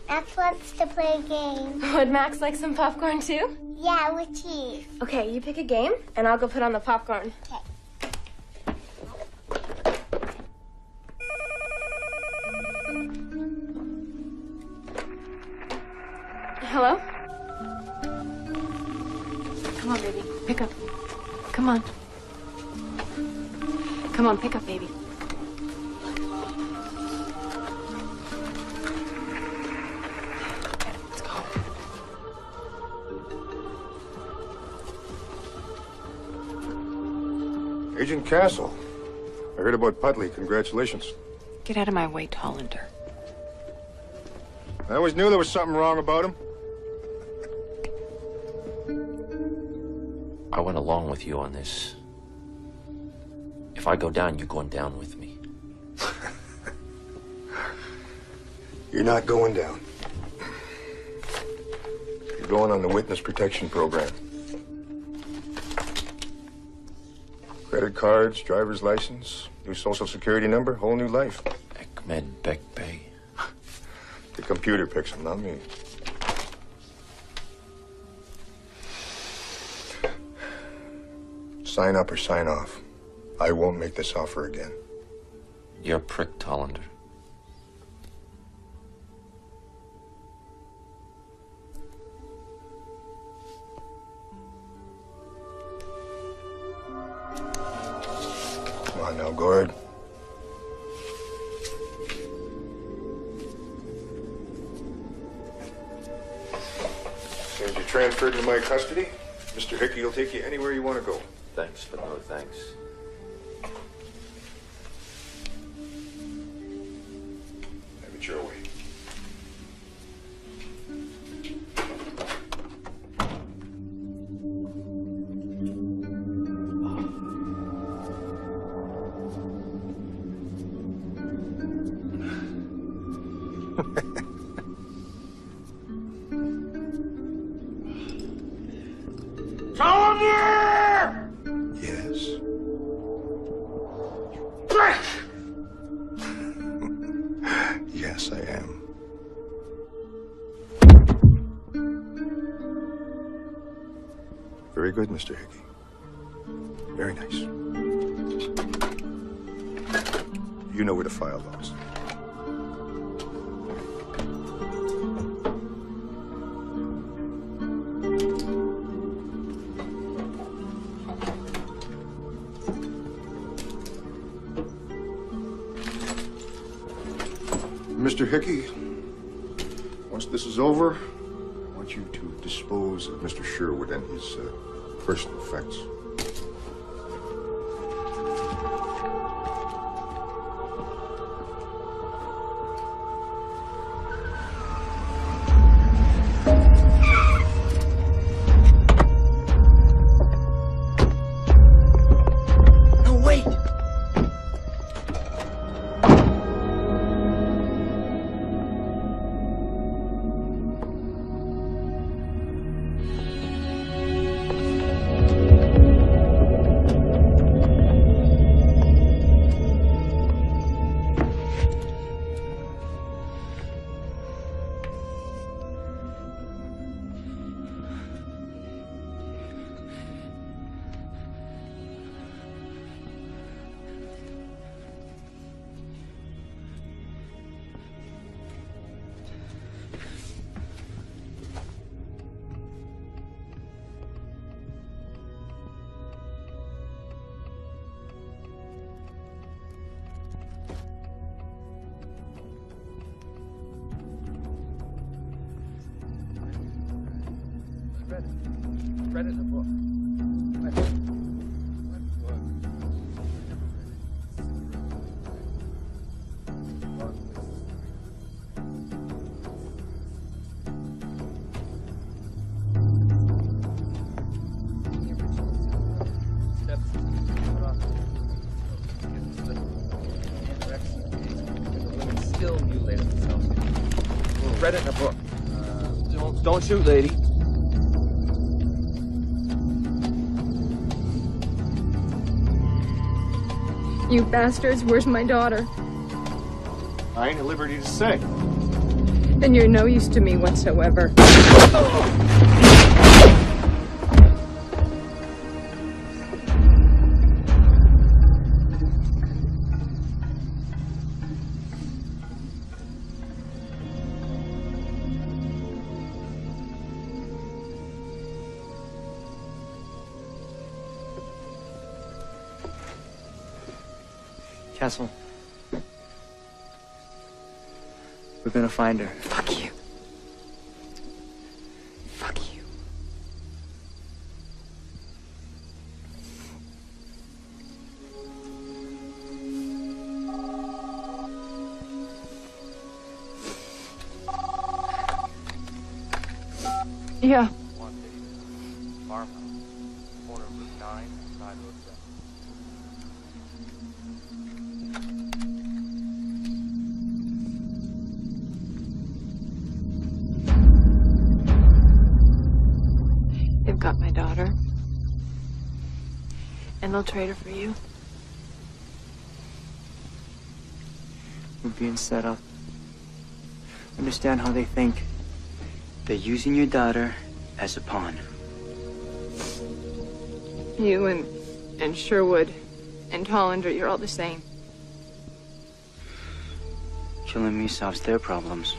Speaker 20: Max wants to play a game.
Speaker 14: Would Max like some popcorn too?
Speaker 20: Yeah, with cheese.
Speaker 14: Okay, you pick a game, and I'll go put on the popcorn.
Speaker 20: Okay.
Speaker 14: Hello?
Speaker 10: Come on, baby. Pick up. Come on. Come on, pick up, baby. Let's go.
Speaker 3: Agent Castle. I heard about Putley. Congratulations.
Speaker 10: Get out of my way, Tollander.
Speaker 3: I always knew there was something wrong about him.
Speaker 16: I went along with you on this. If I go down, you're going down with me.
Speaker 3: You're not going down. You're going on the witness protection program. Credit cards, driver's license, new social security number, whole new life.
Speaker 16: Ahmed Bek Bey.
Speaker 3: The computer picks them, not me. Sign up or sign off. I won't make this offer again.
Speaker 16: You're a prick, Tollander.
Speaker 3: Come on now, Gord. Since you're transferred to my custody, Mr. Hickey will take you anywhere you want to go.
Speaker 16: Thanks, but no thanks.
Speaker 3: Have it your way.
Speaker 1: Challenger!
Speaker 3: Yes. Yes, I am. Very good, Mr. Hickey. Very nice. You know where to file those. Mr. Hickey, once this is over, I want you to dispose of Mr. Sherwood and his personal effects.
Speaker 5: No, wait!
Speaker 19: Read it in a book. Still mutilated themselves. Read it in a book. Don't shoot, lady.
Speaker 14: You bastards, where's my daughter?
Speaker 7: I ain't at liberty to say.
Speaker 14: Then you're no use to me whatsoever.
Speaker 5: Castle. We're gonna find her.
Speaker 14: Fuck you. Fuck you. Yeah.
Speaker 19: Farmhouse. Corner of Route 9, side road 7.
Speaker 14: They've got my daughter. And they'll trade her for you.
Speaker 5: We're being set up. Understand how they think. They're using your daughter as a pawn.
Speaker 14: You and Sherwood and Hollander, you're all the same.
Speaker 5: Killing me solves their problems.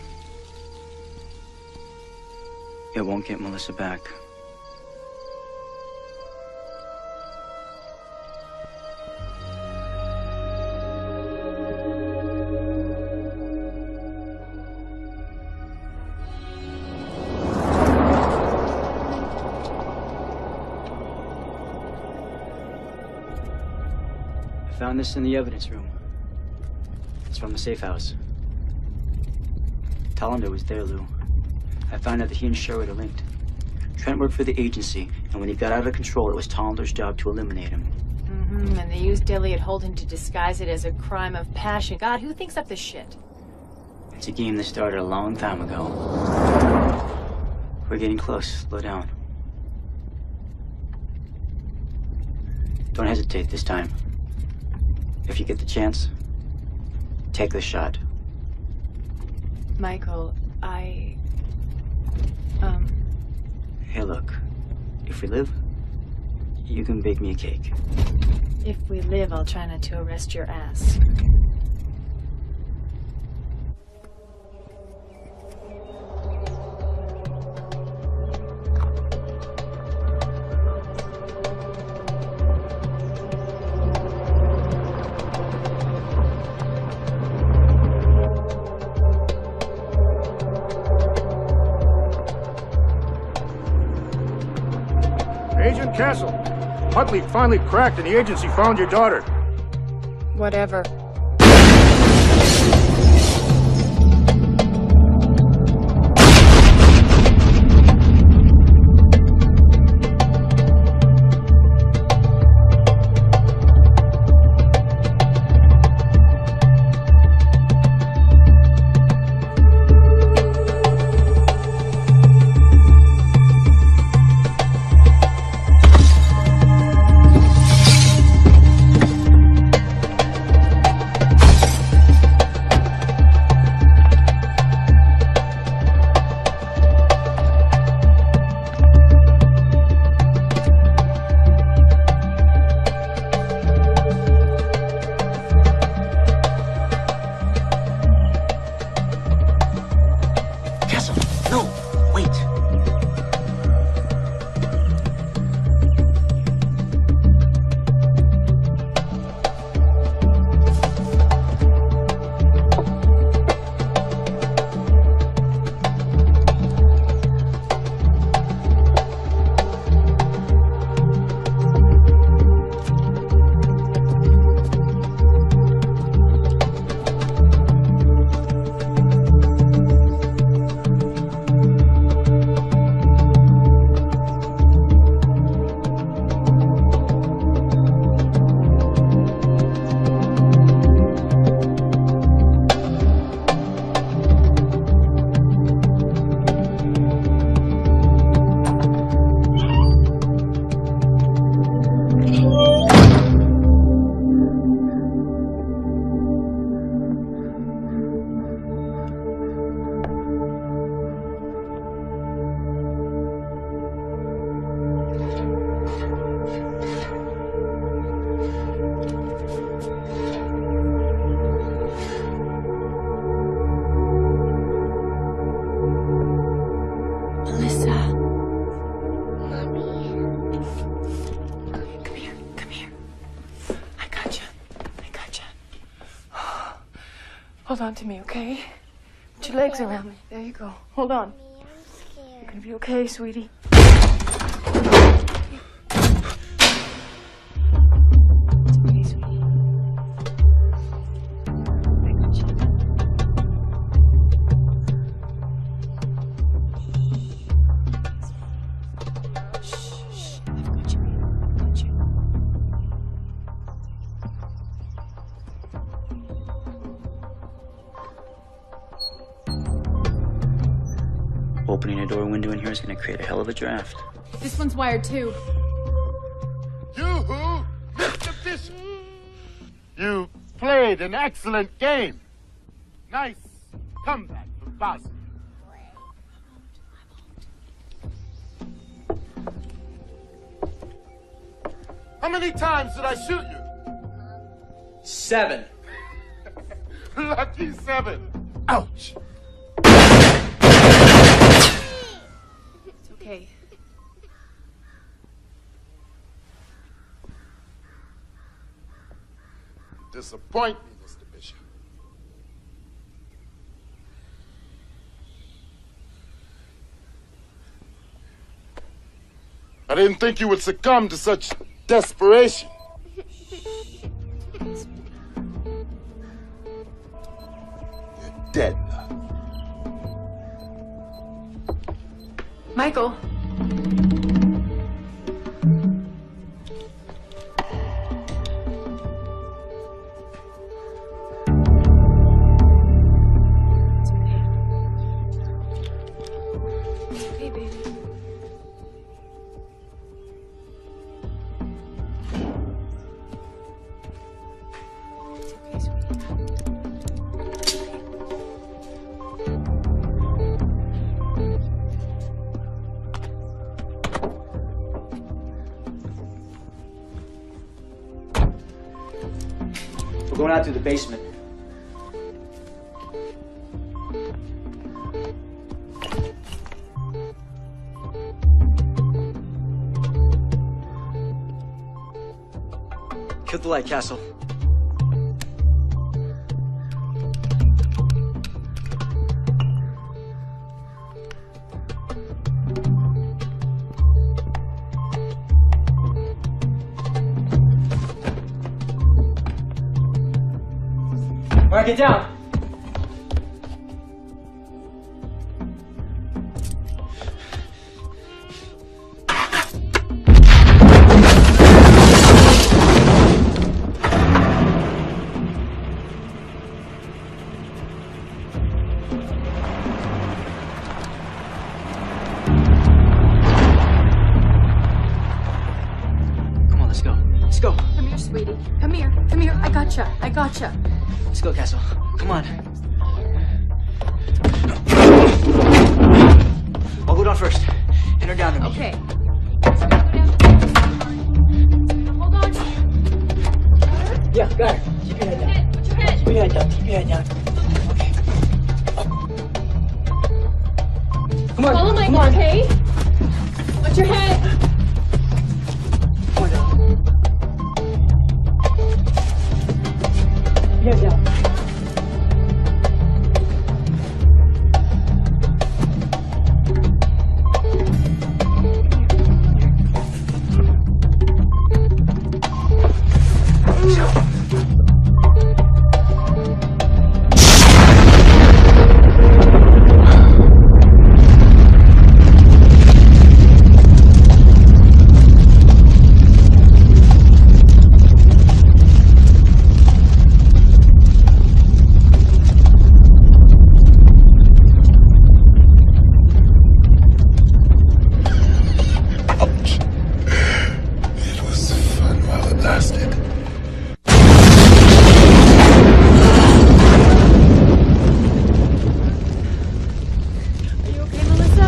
Speaker 5: It won't get Melissa back. I found this in the evidence room. It's from the safe house. Tollander was there, Lou. I found out that he and Sherwood are linked. Trent worked for the agency, and when he got out of control, it was Tollander's job to eliminate him.
Speaker 10: And they used Elliot Holden to disguise it as a crime of passion. God, who thinks up this shit?
Speaker 5: It's a game that started a long time ago. We're getting close. Slow down. Don't hesitate this time. If you get the chance, take the shot.
Speaker 10: Michael,
Speaker 5: Hey, look. If we live, you can bake me a cake.
Speaker 10: If we live, I'll try not to arrest your ass.
Speaker 3: Agent Castle, Huntley finally cracked and the agency found your daughter.
Speaker 10: Whatever.
Speaker 14: Hold on to me, okay? Put your legs around me. There you go. Hold on. You're gonna be okay, sweetie.
Speaker 5: Opening a door window in here is going to create a hell of a draft.
Speaker 10: This one's wired too.
Speaker 7: Yoo-hoo! Mr. Fisher! You played an excellent game. Nice comeback from Boston. How many times did I shoot you?
Speaker 19: 7.
Speaker 7: Lucky 7. Ouch!
Speaker 10: It's okay.
Speaker 7: Disappoint me, Mr. Bishop. I didn't think you would succumb to such desperation.
Speaker 15: You're dead now.
Speaker 14: Michael.
Speaker 5: going out through the basement. Kill the light, Castle. Mark it down. Come on, let's go. Let's go.
Speaker 14: Come here, sweetie. Come here. Come here. I gotcha. I gotcha.
Speaker 5: Let's go, Castle. Come on. I'll go down first. Pin her down to me.
Speaker 14: Okay. Hold on.
Speaker 5: Yeah, got her. Keep your head down.
Speaker 14: Put your head.
Speaker 5: Keep your head down. Keep your head down. Come on.
Speaker 14: Follow
Speaker 5: Come
Speaker 14: Michael,
Speaker 5: on.
Speaker 14: okay? Watch your head.
Speaker 5: Come on down. Keep your head down.
Speaker 15: It was fun while it lasted.
Speaker 14: Are you okay, Melissa?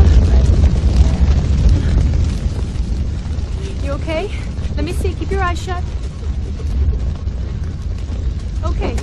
Speaker 14: You okay? Let me see. Keep your eyes shut. Okay.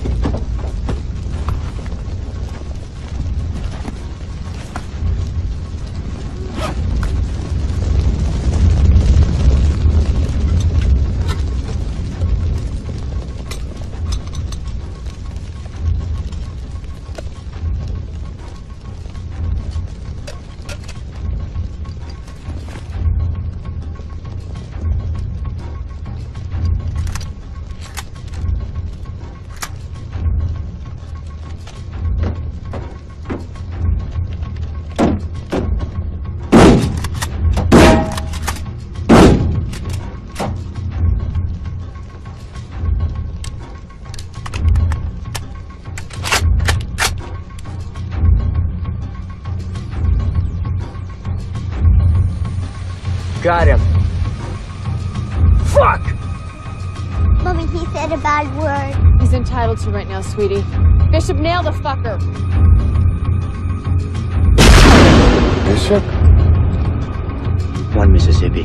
Speaker 5: Got him. Fuck!
Speaker 20: Mommy, he said a bad word.
Speaker 14: He's entitled to right now, sweetie. Bishop, nail the fucker.
Speaker 15: Bishop?
Speaker 5: 1 Mississippi.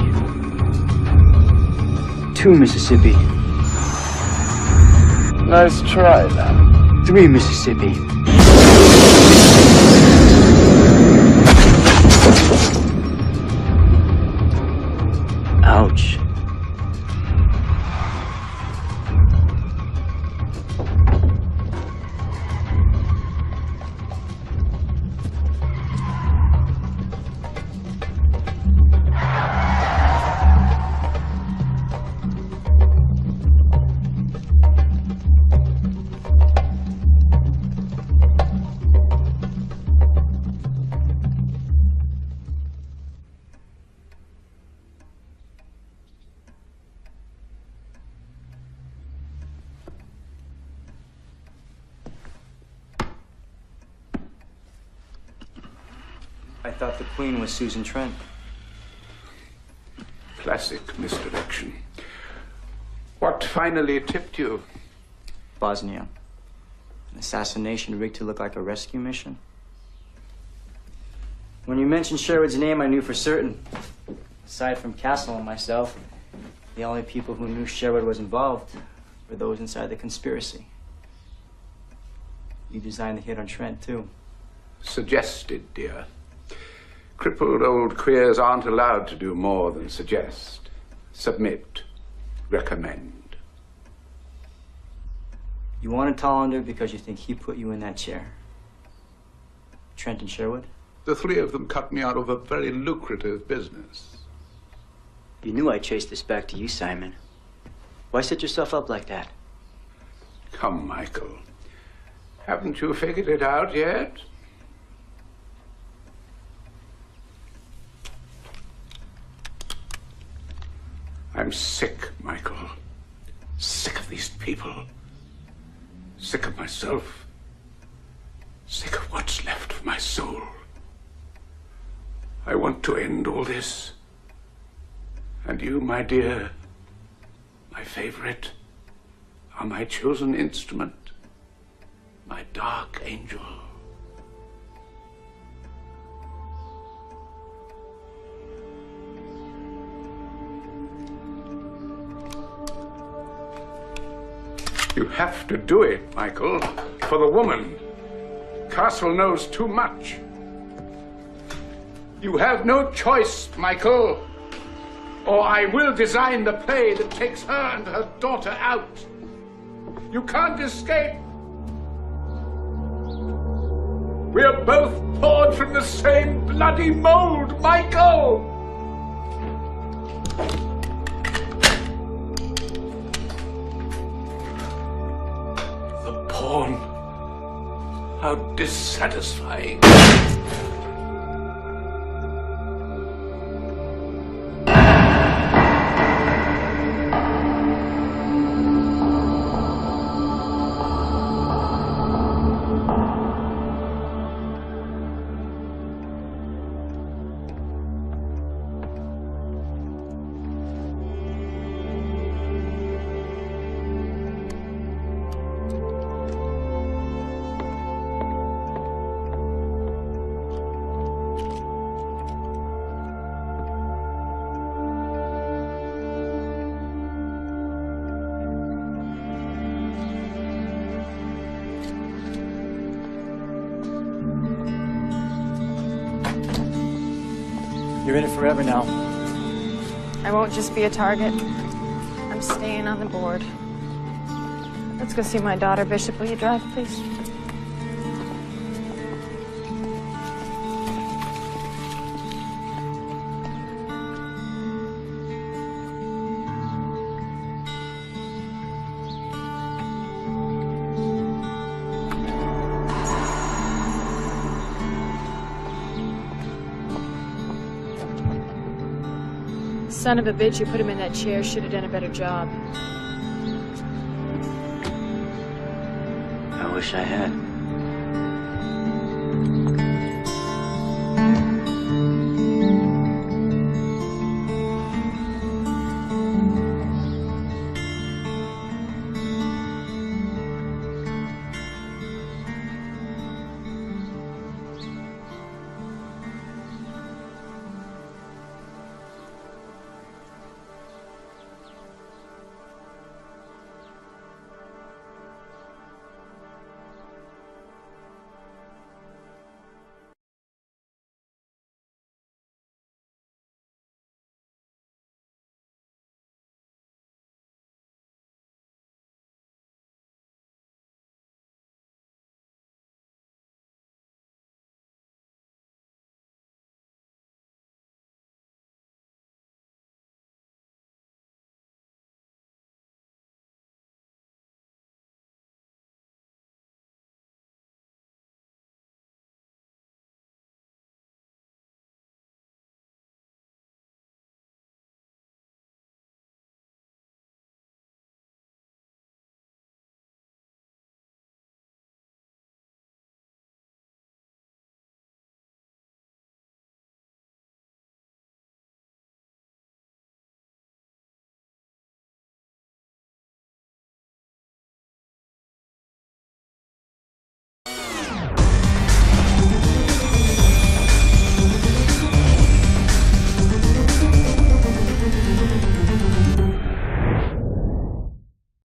Speaker 5: 2 Mississippi.
Speaker 7: Nice try, lad.
Speaker 5: 3 Mississippi. Ouch. I thought the Queen was Susan Trent.
Speaker 12: Classic misdirection. What finally tipped you?
Speaker 5: Bosnia. An assassination rigged to look like a rescue mission. When you mentioned Sherwood's name, I knew for certain. Aside from Castle and myself, the only people who knew Sherwood was involved were those inside the conspiracy. You designed the hit on Trent, too.
Speaker 12: Suggested, dear. Crippled old queers aren't allowed to do more than suggest, submit, recommend.
Speaker 5: You wanted Tollander because you think he put you in that chair. Trent and Sherwood?
Speaker 12: The three of them cut me out of a very lucrative business.
Speaker 5: You knew I chased this back to you, Simon. Why set yourself up like that?
Speaker 12: Come, Michael. Haven't you figured it out yet? I'm sick, Michael. Sick of these people. Sick of myself. Sick of what's left of my soul. I want to end all this. And you, my dear, my favorite, are my chosen instrument, my dark angel. You have to do it, Michael, for the woman. Castle knows too much. You have no choice, Michael, or I will design the play that takes her and her daughter out. You can't escape. We're both poured from the same bloody mold, Michael! The pawn. How dissatisfying.
Speaker 5: You're in it forever now.
Speaker 10: I won't just be a target. I'm staying on the board. Let's go see my daughter, Bishop. Will you drive, please? Son of a bitch who put him in that chair should have done a better job.
Speaker 5: I wish I had.